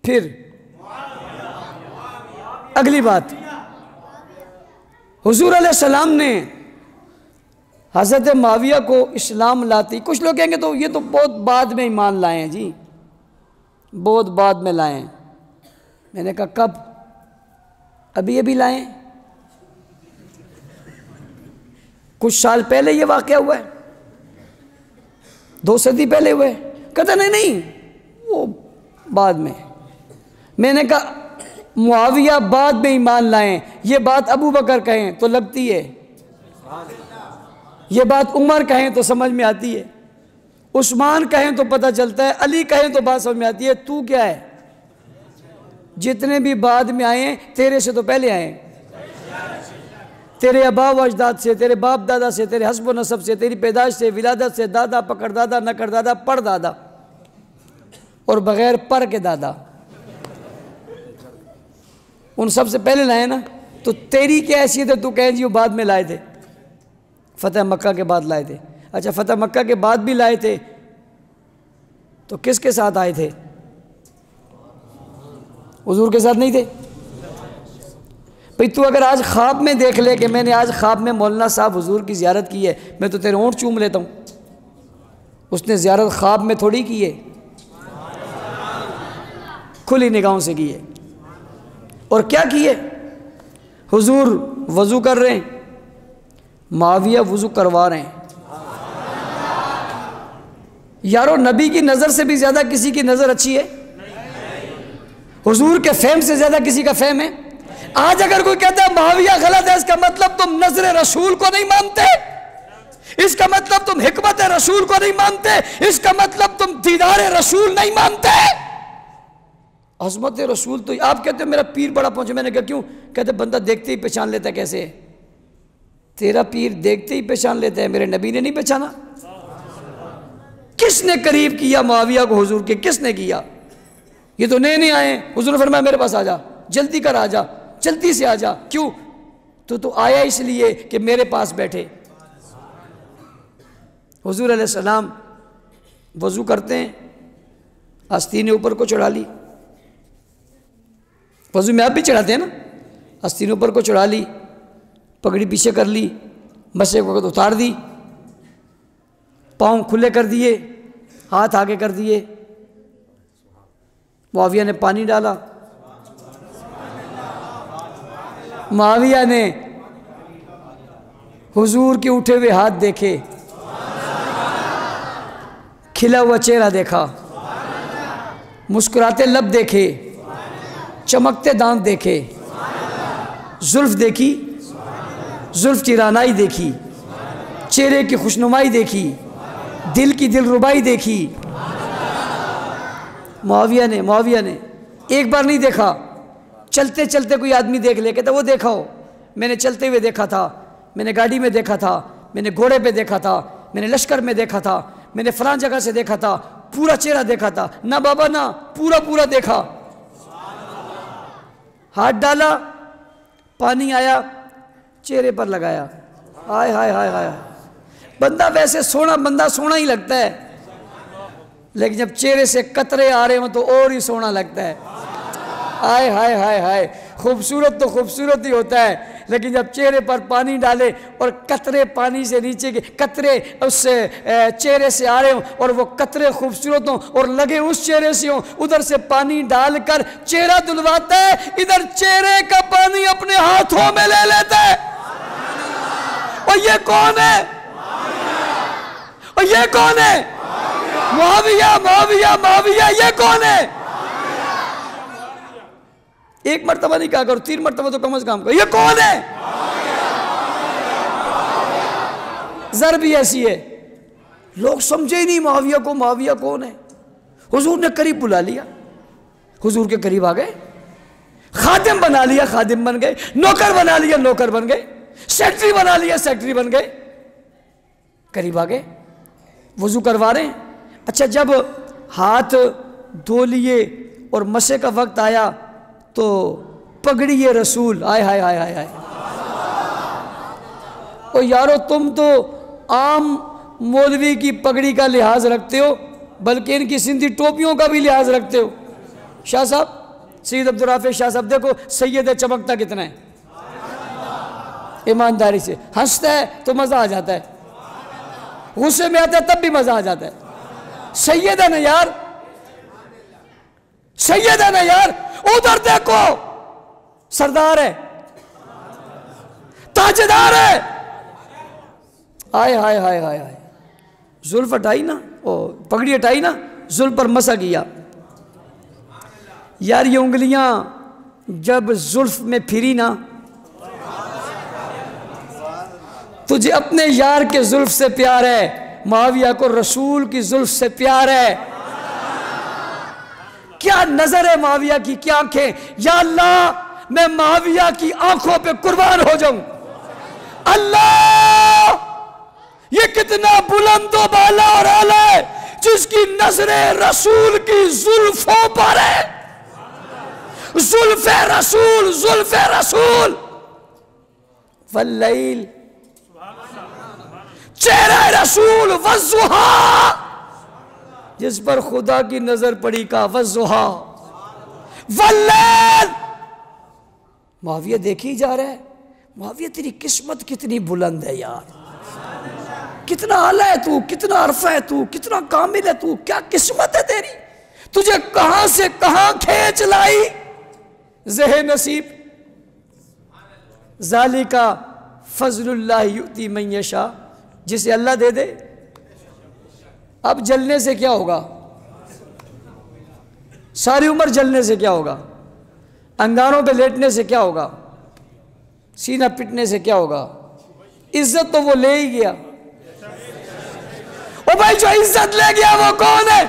پھر اگلی بات، حضور علیہ السلام نے حضرت معاویہ کو اسلام لاتی، کچھ لوگ کہیں گے تو یہ تو بہت بعد میں ایمان لائے ہیں جی، بہت بعد میں لائے ہیں۔ میں نے کہا کب؟ ابھی ابھی لائیں، کچھ سال پہلے یہ واقعہ ہوا ہے، 2 صدی پہلے ہوئے۔ کہتا نہیں نہیں وہ بعد میں۔ میں نے کہا معاویہ بعد میں ایمان لائیں، یہ بات ابو بکر کہیں تو لگتی ہے، یہ بات عمر کہیں تو سمجھ میں آتی ہے، عثمان کہیں تو پتہ چلتا ہے، علی کہیں تو بات سمجھ میں آتی ہے۔ تو کیا ہے؟ جتنے بھی بعد میں آئے ہیں تیرے سے تو پہلے آئے ہیں، تیرے ابا و اجداد سے، تیرے باپ دادا سے، تیرے حسب و نسب سے، تیری پیدائش سے، ولادت سے، دادا پکڑ دادا نکڑ دادا پڑ دادا اور بغیر پر کے دادا، ان سب سے پہلے لائے نا۔ تو تیری کیا حیثیت ہے تو کہیں جی وہ بعد میں لائے تھے، فتح مکہ کے بعد لائے تھے۔ اچھا فتح مکہ کے بعد بھی لائے تھے تو کس کے ساتھ آئے تھے؟ حضور کے ساتھ نہیں تھے؟ بھئی تو اگر آج خواب میں دیکھ لے کہ میں نے آج خواب میں مولانا صاحب حضور کی زیارت کی ہے، میں تو تیرے اونٹ چوم لیتا ہوں۔ اس نے زیارت خواب میں تھوڑی کی ہے، کھلی نگاہوں سے کی ہے۔ اور کیا کیے؟ حضور وضو کر رہے ہیں، معاویہ وضو کروا رہے ہیں. یارو نبی کی نظر سے بھی زیادہ کسی کی نظر اچھی ہے؟ حضور کے فہم سے زیادہ کسی کا فہم ہے؟ آج اگر کوئی کہتا ہے معاویہ غلط ہے، اس کا مطلب تم نظر رسول کو نہیں مانتے، اس کا مطلب تم حکمت رسول کو نہیں مانتے، اس کا مطلب تم دیدار رسول نہیں مانتے. عظمت رسول تو آپ کہتے ہیں میرا پیر بڑا پہنچے. میں نے کہا کیوں؟ کہتے بندہ دیکھتے ہی پہچان لیتا ہے. کیسے؟ تیرا پیر دیکھتے ہی پہچان لیتا ہے، میرے نبی نے نہیں پہچانا. کس نے قریب کیا معاویہ کو حضور کے؟ کس نے کیا؟ یہ تو نئے آئے. حضور نے فرمایا میرے پاس آ جا، جلدی کر آ جا، جلدی سے آ جا. کیوں؟ تو آیا اس لیے کہ میرے پاس بیٹھے. حضور علیہ السلام وضو کرتے ہیں، آستین اوپر کو چڑھا لی. وضو میں آپ بھی چڑھاتے ہیں نا، آستین اوپر کو چڑھا لی، پگڑی پیچھے کر لی، مسے کو اتار دی، پاؤں کھلے کر دیے، ہاتھ آگے کر دیے. معاویہ نے پانی ڈالا، معاویہ نے حضور کے اٹھے ہوئے ہاتھ دیکھے، کھلا ہوا چہرہ دیکھا، مسکراتے لب دیکھے، چمکتے دانت دیکھے، زلف دیکھی، زلف کی رانائی دیکھی، چہرے کی خوشنمائی دیکھی، دل کی دل ربائی دیکھی. معاویہ نے ایک بار نہیں دیکھا، چلتے چلتے کوئی آدمی دیکھ لے، کہتا وہ دیکھا ہو، میں نے چلتے ہوئے دیکھا تھا، میں نے گاڑی میں دیکھا تھا، میں نے گھوڑے پہ دیکھا تھا، میں نے لشکر میں دیکھا تھا، میں نے فلاں جگہ سے دیکھا تھا، پورا چہرہ دیکھا تھا. نہ بابا نہ، پورا دیکھا. ہاتھ ڈالا، پانی آیا، چہرے پر لگایا. ہائے ہائے ہائے ہائے. بندہ ویسے بندہ سونا ہی لگتا ہے، لیکن جب چہرے سے قطرے آ رہے ہوں تو اور ہی سونا لگتا ہے. ہائے ہائے ہائے ہائے. خوبصورت تو خوبصورت ہی ہوتا ہے، لیکن جب چہرے پر پانی ڈالے اور قطرے پانی سے نیچے کے قطرے اس سے چہرے سے آ رہے ہوں اور وہ قطرے خوبصورت ہوں اور لگے اس چہرے سے ہوں، ادھر سے پانی ڈال کر چہرہ دھلواتا ہے، ادھر چہرے کا پانی اپنے ہاتھوں میں لے لیتا ہے. اور یہ کون ہے؟ اور یہ کون ہے؟ معاویہ. یہ کون ہے؟ ایک مرتبہ نہیں کہا کرو، 3 مرتبہ تو کم از کم کرو. یہ کون ہے؟ ضرب بھی ایسی ہے، لوگ سمجھے ہی نہیں معاویہ کو. معاویہ کون ہے؟ حضور نے قریب بلا لیا، حضور کے قریب آ گئے، خادم بنا لیا، خادم بن گئے، نوکر بنا لیا، نوکر بن گئے، سیکٹری بنا لیا، سیکٹری بن گئے، قریب آ گئے، وضو کروا رہے ہیں. اچھا جب ہاتھ دھو لیے اور مسے کا وقت آیا تو پگڑی رسول. آئے ہائے ہائے ہائے ہائے. او یارو تم تو عام مولوی کی پگڑی کا لحاظ رکھتے ہو، بلکہ ان کی سندھی ٹوپیوں کا بھی لحاظ رکھتے ہو. شاہ صاحب، سید عبدالرافع شاہ صاحب، دیکھو سید چمکتا کتنا ہے، ایمانداری سے ہنستا ہے تو مزہ آ جاتا ہے، غصے میں آتا ہے تب بھی مزہ آ جاتا ہے. سید ہے نا یار، سید ہے نا یار. ادھر دیکھو سردار ہے، تاجدار ہے. آئے ہائے ہائے ہائے ہائے. زلف ہٹائی نا، پگڑی ہٹائی نا، زلف پر مسا کیا. یار یہ انگلیاں جب زلف میں پھری نا، تجھے اپنے یار کے زلف سے پیار ہے، معاویہ کو رسول کی زلف سے پیار ہے. کیا نظر ہے معاویہ کی، کیا آنکھیں. یا اللہ میں معاویہ کی آنکھوں پہ قربان ہو جاؤں. اللہ یہ کتنا بلند و بالا اور اعلی ہے جس کی نظر رسول کی زلفوں پر ہے. زلف رسول، زلف رسول. واللیل، چہرہ رسول. والضحیٰ، جس پر خدا کی نظر پڑی کا والضحیٰ. واللیل. معاویہ دیکھی جا رہا ہے. معاویہ تیری قسمت کتنی بلند ہے یار، کتنا اعلیٰ ہے تو، کتنا عرفہ ہے تو، کتنا کامل ہے تو، کیا قسمت ہے تیری. تجھے کہاں سے کہاں کھینچ لائی. ذہ نصیب. ذالکا فضل اللہ یؤتی من یشاء، جسے اللہ دے دے۔ اب جلنے سے کیا ہوگا؟ ساری عمر جلنے سے کیا ہوگا؟ انگاروں پہ لیٹنے سے کیا ہوگا؟ سینہ پٹنے سے کیا ہوگا؟ عزت تو وہ لے ہی گیا۔ او بھائی، جو عزت لے گیا وہ کون ہے؟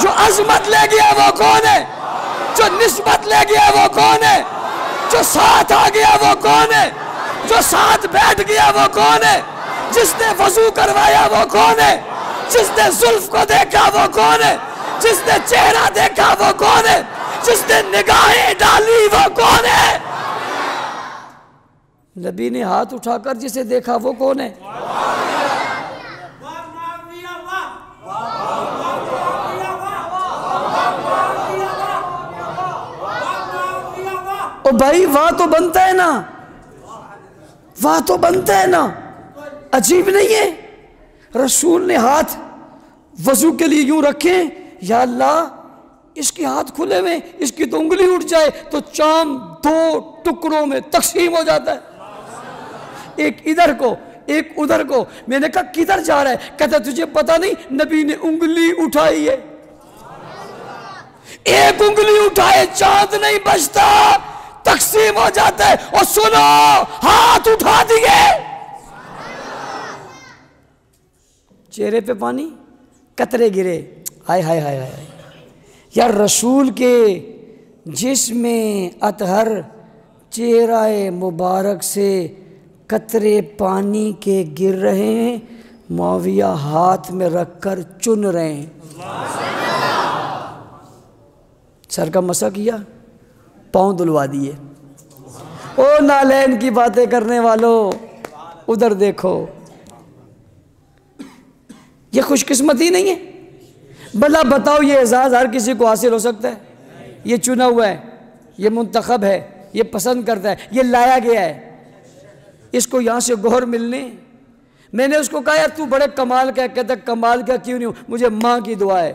جو عظمت لے گیا وہ کون ہے؟ جو نسبت لے گیا وہ کون ہے؟ جو ساتھ آ گیا وہ کون ہے؟ جو ساتھ بیٹھ گیا وہ کون ہے؟ جس نے وضو کروایا وہ کون ہے؟ جس نے زلف کو دیکھا وہ کون ہے؟ جس نے چہرہ دیکھا وہ کون ہے؟ جس نے نگاہیں ڈالی وہ کون ہے؟ نبی نے ہاتھ اٹھا کر جسے دیکھا وہ کون ہے؟ او بھائی، وہاں تو بنتا ہے نا، وہاں تو بنتا ہے نا، عجیب نہیں ہے؟ رسول نے ہاتھ وضو کے لیے یوں رکھے، یا اللہ اس کے ہاتھ کھلے ہوئے، اس کی تو انگلی اٹھ جائے تو چاند 2 ٹکڑوں میں تقسیم ہو جاتا ہے، ایک ادھر کو ایک ادھر کو۔ میں نے کہا کدھر جا رہا ہے؟ کہتا تجھے پتا نہیں نبی نے انگلی اٹھائی ہے، ایک انگلی اٹھائے چاند نہیں بچتا، تقسیم ہو جاتا ہے۔ اور سنو، ہاتھ اٹھا دیے، چہرے پہ پانی، قطرے گرے، ہائے ہائے ہائے ہائے۔ یا رسول کے جسم اطہر چہرہ مبارک سے قطرے پانی کے گر رہے ہیں، معاویہ ہاتھ میں رکھ کر چن رہے ہیں۔ سر کا مسح کیا، پاؤں دلوا دیے۔ او نالین کی باتیں کرنے والوں، ادھر دیکھو، یہ خوش قسمتی نہیں ہے؟ بھلا بتاؤ، یہ اعزاز ہر کسی کو حاصل ہو سکتا ہے؟ یہ چنا ہوا ہے، یہ منتخب ہے، یہ پسند کرتا ہے، یہ لایا گیا ہے، اس کو یہاں سے گوہر ملنے۔ میں نے اس کو کہا یار تو بڑے کمال کا ہے، کہتا کمال کا کیوں نہیں ہوں، مجھے ماں کی دعا ہے۔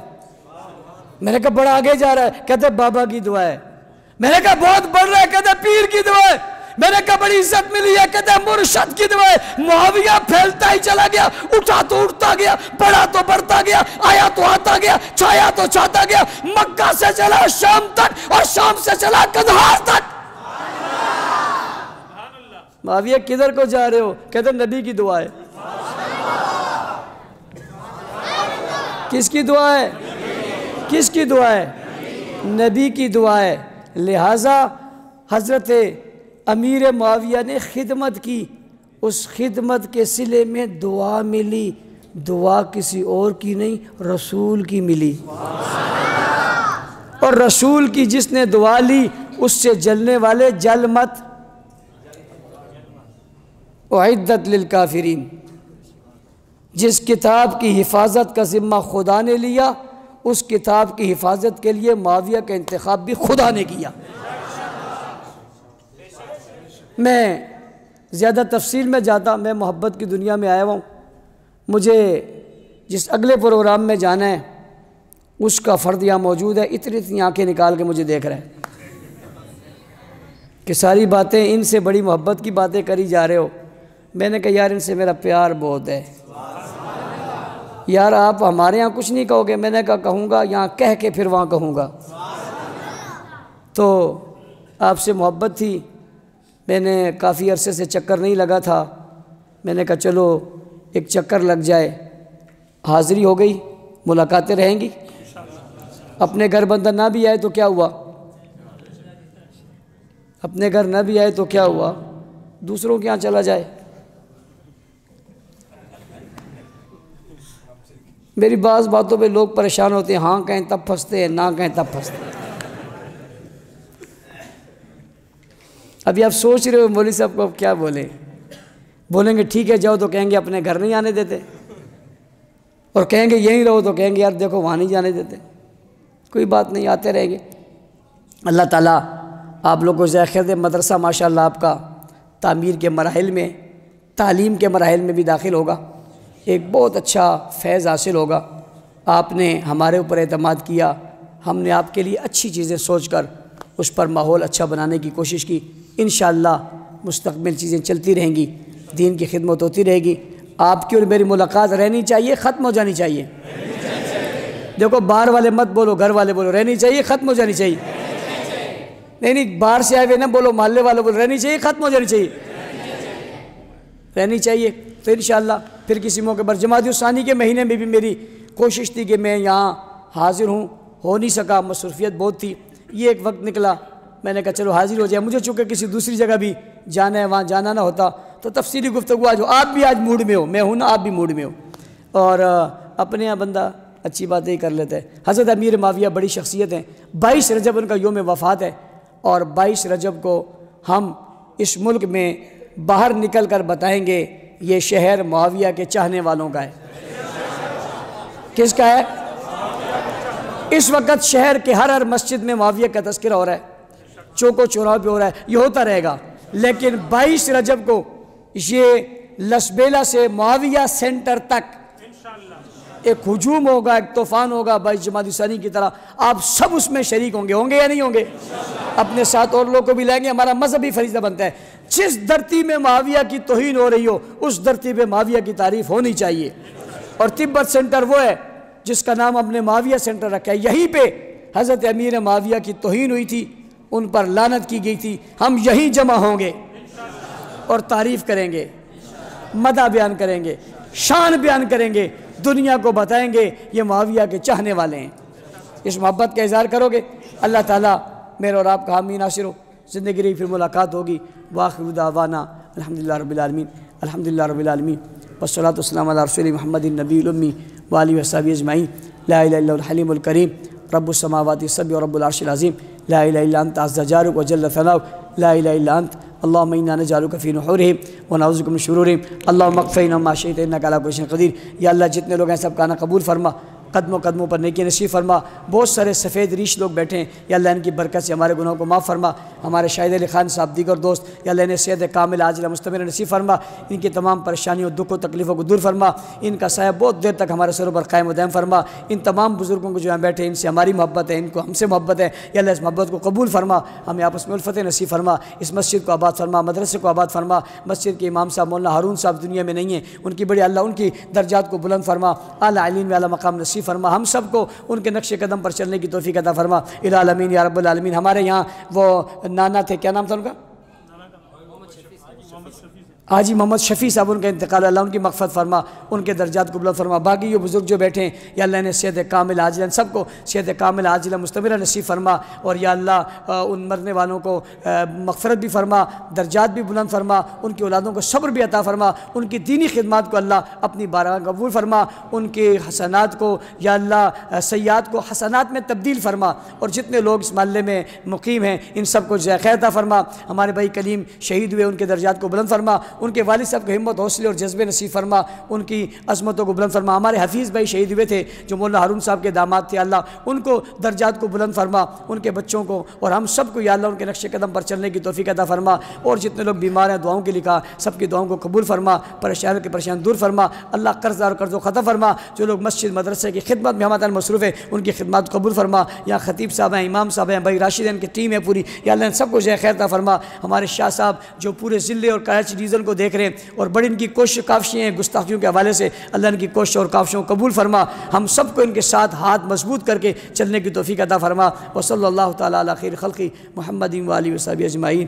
میں نے کہا بڑا آگے جا رہا ہے، کہتا بابا کی دعا ہے۔ میں نے کہا بہت بڑھ رہا ہے، کہتا پیر کی دعا ہے۔ میں نے کہا بڑی عزت ملی ہے، کہتا ہے مرشد کی دعا ہے۔ معاویہ پھیلتا ہی چلا گیا، اٹھا تو اٹھتا گیا، بڑھا تو بڑھتا گیا، آیا تو آتا گیا، چھایا تو چھاتا گیا، مکہ سے چلا شام تک اور شام سے چلا قندھار تک۔ معاویہ کدھر کو جا رہے ہو؟ کہتے نبی کی دعا ہے۔ کس کی دعا ہے؟ کس کی دعا ہے؟ نبی کی دعا ہے۔ لہٰذا حضرت امیر معاویہ نے خدمت کی، اس خدمت کے صلے میں دعا ملی، دعا کسی اور کی نہیں، رسول کی ملی۔ اور رسول کی جس نے دعا لی اس سے جلنے والے جل مت۔ اعدت للکافرین، جس کتاب کی حفاظت کا ذمہ خدا نے لیا، اس کتاب کی حفاظت کے لیے معاویہ کا انتخاب بھی خدا نے کیا۔ میں زیادہ تفصیل میں جاتا، میں محبت کی دنیا میں آیا ہوں، مجھے جس اگلے پروگرام میں جانا ہے اس کا فرد یہاں موجود ہے، اتنی اتنی آنکھیں نکال کے مجھے دیکھ رہے ہیں کہ ساری باتیں ان سے بڑی محبت کی باتیں کری جا رہے ہو۔ میں نے کہا یار ان سے میرا پیار بہت ہے، یار آپ ہمارے یہاں کچھ نہیں کہو گے؟ میں نے کہا کہوں گا، یہاں کہہ کے پھر وہاں کہوں گا۔ تو آپ سے محبت تھی، میں نے کافی عرصے سے چکر نہیں لگا تھا، میں نے کہا چلو ایک چکر لگ جائے، حاضری ہو گئی، ملاقاتیں رہیں گی۔ اپنے گھر بندہ نہ بھی آئے تو کیا ہوا؟ اپنے گھر نہ بھی آئے تو کیا ہوا؟ دوسروں کے یہاں چلا جائے۔ میری بعض باتوں پہ لوگ پریشان ہوتے ہیں، ہاں کہیں تب پھنستے ہیں، نہ کہیں تب پھنستے ہیں۔ ابھی آپ سوچ رہے ہو مولوی صاحب کو اب کیا بولیں گے ٹھیک ہے جاؤ تو کہیں گے اپنے گھر نہیں آنے دیتے، اور کہیں گے یہیں رہو تو کہیں گے یار دیکھو وہاں نہیں جانے دیتے۔ کوئی بات نہیں، آتے رہیں گے۔ اللہ تعالیٰ آپ لوگوں کو ذائقہ دے۔ مدرسہ ماشاءاللہ آپ کا تعمیر کے مراحل میں، تعلیم کے مراحل میں بھی داخل ہوگا، ایک بہت اچھا فیض حاصل ہوگا۔ آپ نے ہمارے اوپر اعتماد کیا، ہم نے آپ کے لیے اچھی چیزیں سوچ کر اس پر ماحول اچھا بنانے کی کوشش کی۔ انشاءاللہ مستقبل چیزیں چلتی رہیں گی، دین کی خدمت ہوتی رہے گی۔ آپ کی اور میری ملاقات رہنی چاہیے، ختم ہو جانی چاہیے؟ دیکھو باہر والے مت بولو، گھر والے بولو، رہنی چاہیے، ختم ہو جانی چاہیے؟ نہیں باہر سے آئے ہوئے نہ بولو، محلے والے بولو، رہنی چاہیے، ختم ہو جانی چاہیے؟ رہنی چاہیے۔ تو انشاءاللہ پھر کسی موقع پر جمادی الثانی کے مہینے میں بھی میری کوشش تھی کہ میں یہاں حاضر ہوں، ہو نہیں سکا، مصروفیت بہت تھی۔ یہ ایک وقت نکلا، میں نے کہا چلو حاضر ہو جائے، مجھے چونکہ کسی دوسری جگہ بھی جانا ہے، وہاں جانا نہ ہوتا تو تفصیلی گفتگو آج ہو۔ آپ بھی آج موڈ میں ہو، میں ہوں نا، آپ بھی موڈ میں ہو، اور اپنے یہاں بندہ اچھی باتیں ہی کر لیتا ہے۔ حضرت امیر معاویہ بڑی شخصیت ہیں، 22 رجب ان کا یوم وفات ہے، اور 22 رجب کو ہم اس ملک میں باہر نکل کر بتائیں گے یہ شہر معاویہ کے چاہنے والوں کا ہے۔ کس کا ہے؟ اس وقت شہر کے ہر مسجد میں معاویہ کا تذکرہ ہو رہا ہے، چوکو چوراہوں پہ ہو رہا ہے، یہ ہوتا رہے گا، لیکن 22 رجب کو یہ لسبیلا سے معاویہ سینٹر تک ایک ہجوم ہوگا، ایک طوفان ہوگا 22 جمادی الثانی کی طرح۔ آپ سب اس میں شریک ہوں گے یا نہیں ہوں گے؟ اپنے ساتھ اور لوگ کو بھی لائیں گے، ہمارا مذہبی فریضہ بنتا ہے۔ جس دھرتی میں معاویہ کی توہین ہو رہی ہو اس دھرتی پہ معاویہ کی تعریف ہونی چاہیے، اور تبت سینٹر وہ ہے جس کا نام ہم نے معاویہ سینٹر رکھا ہے۔ یہیں پہ حضرت امیر معاویہ کی توہین ہوئی تھی، ان پر لعنت کی گئی تھی، ہم یہیں جمع ہوں گے اور تعریف کریں گے، مدح بیان کریں گے، شان بیان کریں گے، دنیا کو بتائیں گے یہ معاویہ کے چاہنے والے ہیں۔ اس محبت کا اظہار کرو گے، اللہ تعالیٰ میرے اور آپ کا حامی ناصر ہو۔ زندگی رہی پھر ملاقات ہوگی۔ وآخر دعوانا الحمدللہ رب العالمین، الحمدللہ رب العالمین، والصلاة والسلام علی رسول محمد النبی الامی وآلہ وصحبہ اجمعین۔ لا الہ الا الحلیم الکریم، رب السماوات السبع ورب العرش العظیم، لا الہ الا انت عز جارک وجل ثناؤک، لا الہ الا انت اللہم انا نجعلک فی نحورہم ونعوذ بک من شرورہم، اللہم اکفینا ما شئت انک علی کل شیء قدیر۔ یا اللہ جتنے لوگ ہیں سب کا قبول فرما، قدموں قدموں پر نیکی نصیب فرما۔ بہت سارے سفید ریش لوگ بیٹھے ہیں، یا اللہ ان کی برکت سے ہمارے گناہوں کو معاف فرما۔ ہمارے شاہد علی خان صاحب، دیگر دوست، یا اللہ انہیں صحت کامل عاجلہ مستمر نصیب فرما، ان کی تمام پریشانیوں، دکھ و تکلیفوں کو دور فرما، ان کا سایہ بہت دیر تک ہمارے سروں پر قائم و دائم فرما۔ ان تمام بزرگوں کو جو یہاں بیٹھے ہیں ان سے ہماری محبت ہے، ان کو ہم سے محبت ہے، یا اللہ اس محبت کو قبول فرما، ہمیں آپس میں الفت نصیب فرما، اس مسجد کو آباد فرما، مدرسے کو آباد فرما۔ مسجد کے امام صاحب مولانا ہارون صاحب دنیا میں نہیں ہیں، ان کی بڑی اللہ ان کی درجات کو بلند فرما، اعلیٰ علم اعلیٰ مقام نصیب فرما، ہم سب کو ان کے نقش قدم پر چلنے کی توفیق عطا فرما العالمین یا رب العالمین۔ ہمارے یہاں وہ نانا تھے، کیا نام تھا ان کا؟ حاجی محمد شفیع صاحب، ان کا انتقال، اللہ ان کی مغفرت فرما، ان کے درجات کو بلند فرما۔ باقی یہ بزرگ جو بیٹھے ہیں یا اللہ نے صحت کامل عاجلہ، سب کو صحت کامل عاجلہ مستمرہ نصیب فرما، اور یا اللہ ان مرنے والوں کو مغفرت بھی فرما، درجات بھی بلند فرما، ان کی اولادوں کو صبر بھی عطا فرما، ان کی دینی خدمات کو اللہ اپنی بارگاہ قبول فرما، ان کے حسنات کو یا اللہ سیئات کو حسنات میں تبدیل فرما، اور جتنے لوگ اس محلے میں مقیم ہیں ان سب کو جزائے خیر عطا فرما۔ ہمارے بھائی کلیم شہید ہوئے، ان کے درجات کو بلند فرما، ان کے والد صاحب کو ہمت، حوصلے اور جذبے نصیب فرما، ان کی عظمتوں کو بلند فرما۔ ہمارے حفیظ بھائی شہید ہوئے تھے جو مولانا ہارون صاحب کے داماد تھے، اللہ ان کو درجات کو بلند فرما، ان کے بچوں کو اور ہم سب کو یا اللہ ان کے نقش قدم پر چلنے کی توفیق عطا فرما، اور جتنے لوگ بیمار ہیں دعاؤں کے لکھا سب کی دعاؤں کو قبول فرما، پریشانوں کی پریشان دور فرما، اللہ قرض دار قرض و ختم فرما۔ جو لوگ مسجد مدرسے کی خدمت میں ہمارے مصروف ہیں ان کی خدمات قبول فرما، یا خطیب صاحب ہیں، امام صاحب ہیں، بھائی راشد ہیں، ان کی ٹیم ہے پوری، یا اللہ ان سب کو جزائے خیر عطا فرما۔ ہمارے شاہ صاحب جو پورے ضلع اور کراچی ڈیویژن کو دیکھ رہے ہیں اور بڑی ان کی کوشش کافشیں ہیں گستاخیوں کے حوالے سے، اللہ ان کی کوشش اور کافشوں کو قبول فرما، ہم سب کو ان کے ساتھ ہاتھ مضبوط کر کے چلنے کی توفیق عطا فرما۔ وصلی اللہ تعالیٰ علی خیر خلقی محمد و آلہ وصحبہ اجمعین۔